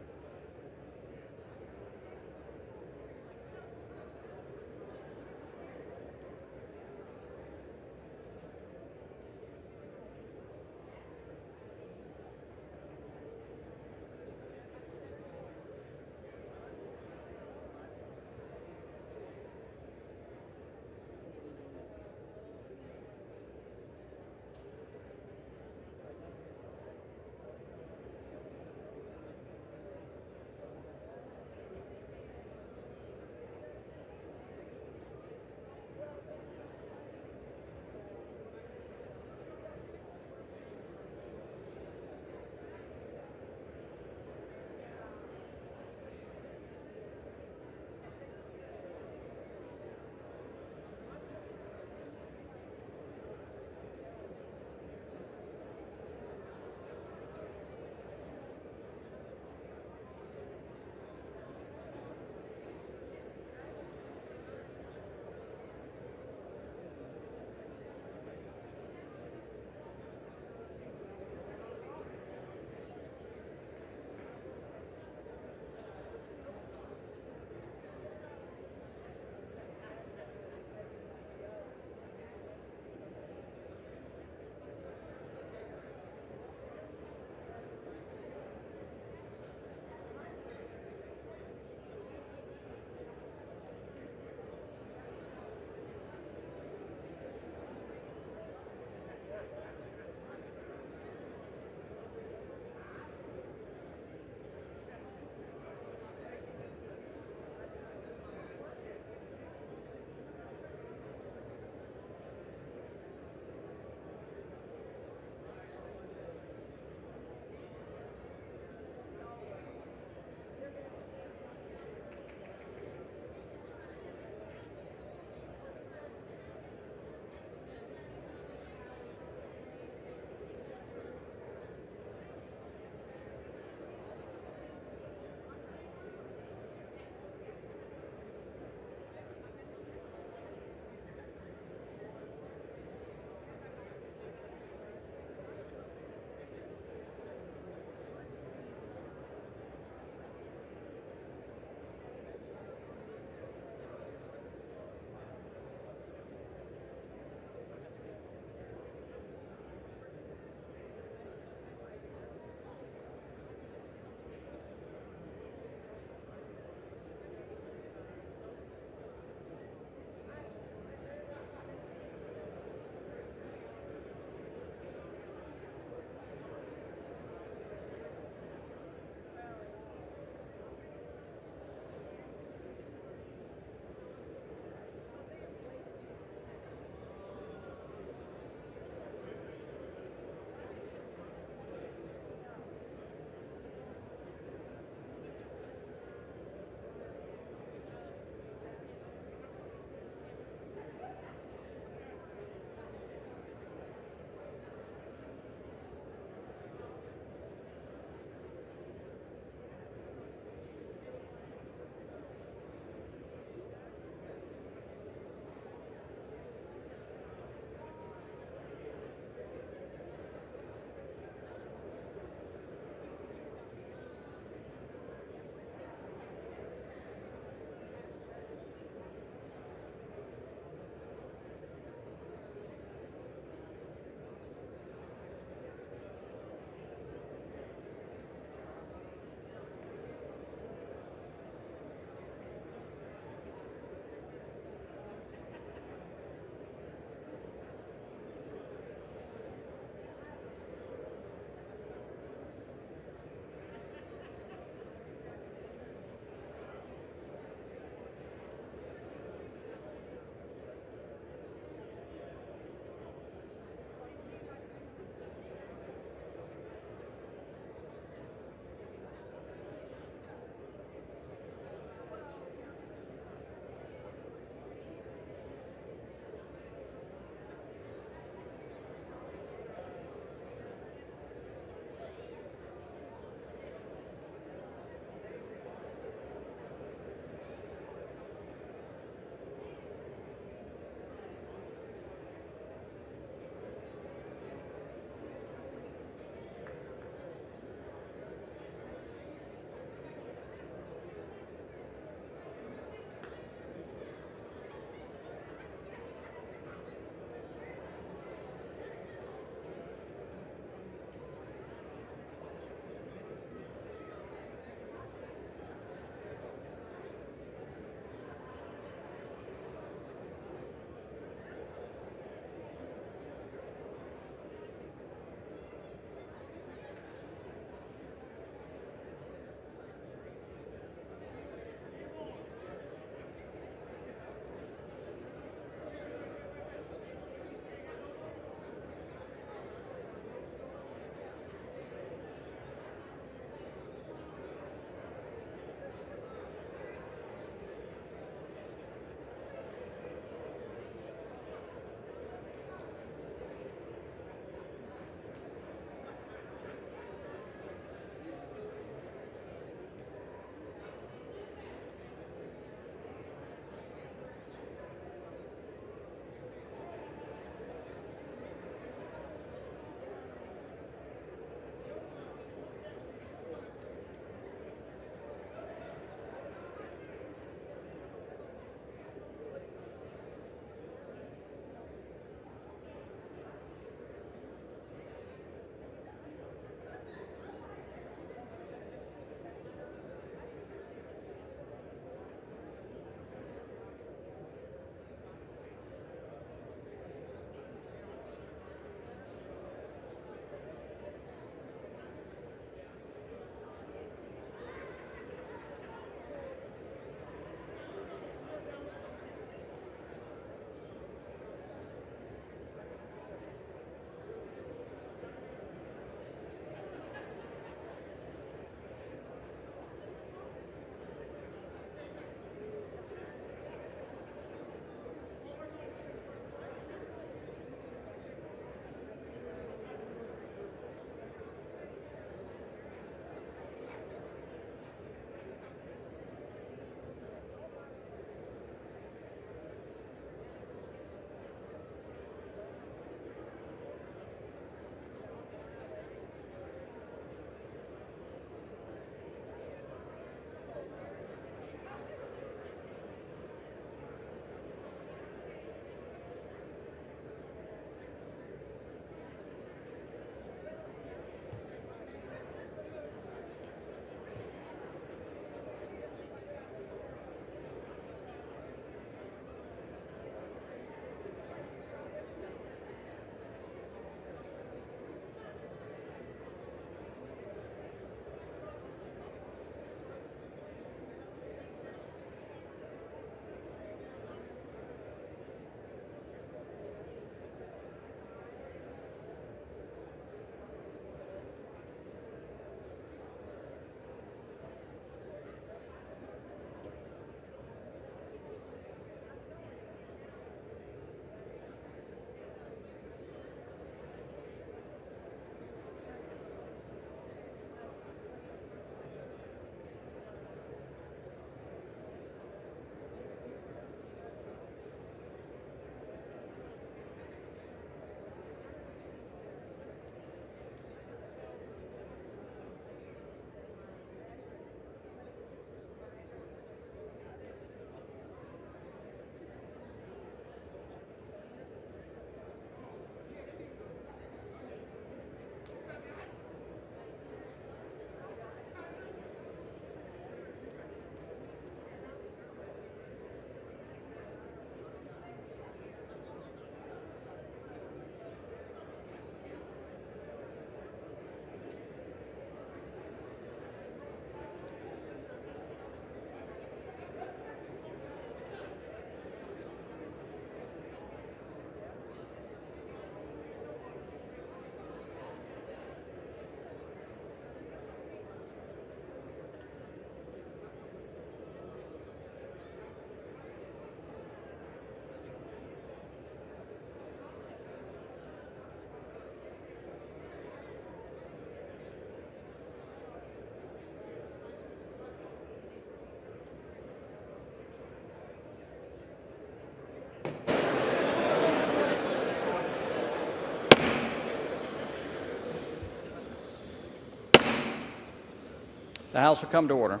The House will come to order.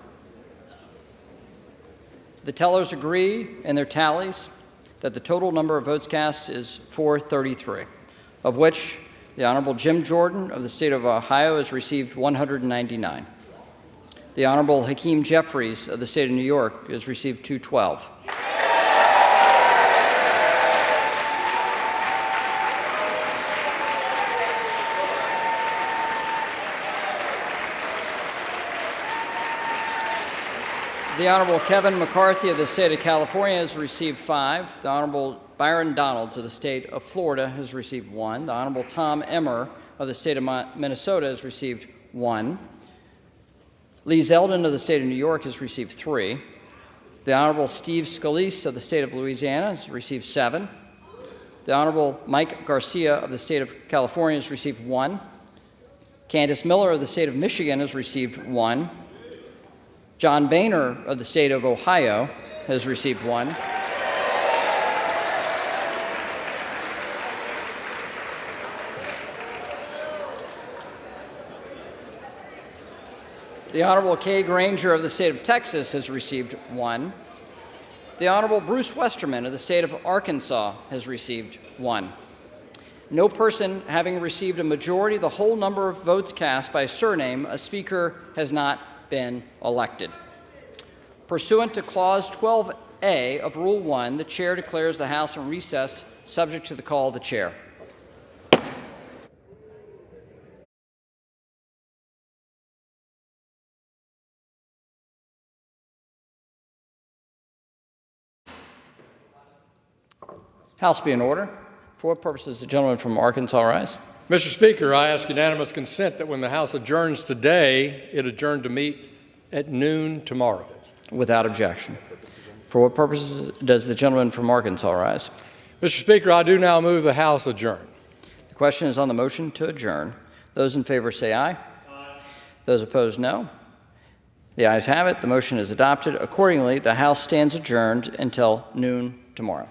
The tellers agree in their tallies that the total number of votes cast is 433, of which the Honorable Jim Jordan of the state of Ohio has received 199. The Honorable Hakeem Jeffries of the state of New York has received 212. The Honorable Kevin McCarthy of the state of California has received 5. The Honorable Byron Donalds of the state of Florida has received 1. The Honorable Tom Emmer of the state of Minnesota has received 1. Lee Zeldin of the state of New York has received 3. The Honorable Steve Scalise of the state of Louisiana has received 7. The Honorable Mike Garcia of the state of California has received 1. Candace Miller of the state of Michigan has received 1. John Boehner of the state of Ohio has received 1. The Honorable Kay Granger of the state of Texas has received 1. The Honorable Bruce Westerman of the state of Arkansas has received 1. No person having received a majority of the whole number of votes cast by surname, a speaker has not been elected. Pursuant to Clause 12A of Rule 1, the Chair declares the House in recess, subject to the call of the Chair. House be in order. For what purpose does the gentleman from Arkansas rise? Mr. Speaker, I ask unanimous consent that when the House adjourns today, it adjourn to meet at noon tomorrow. Without objection. For what purposes does the gentleman from Arkansas rise? Mr. Speaker, I do now move the House adjourn. The question is on the motion to adjourn. Those in favor say aye. Aye. Those opposed, no. The ayes have it. The motion is adopted. Accordingly, the House stands adjourned until noon tomorrow.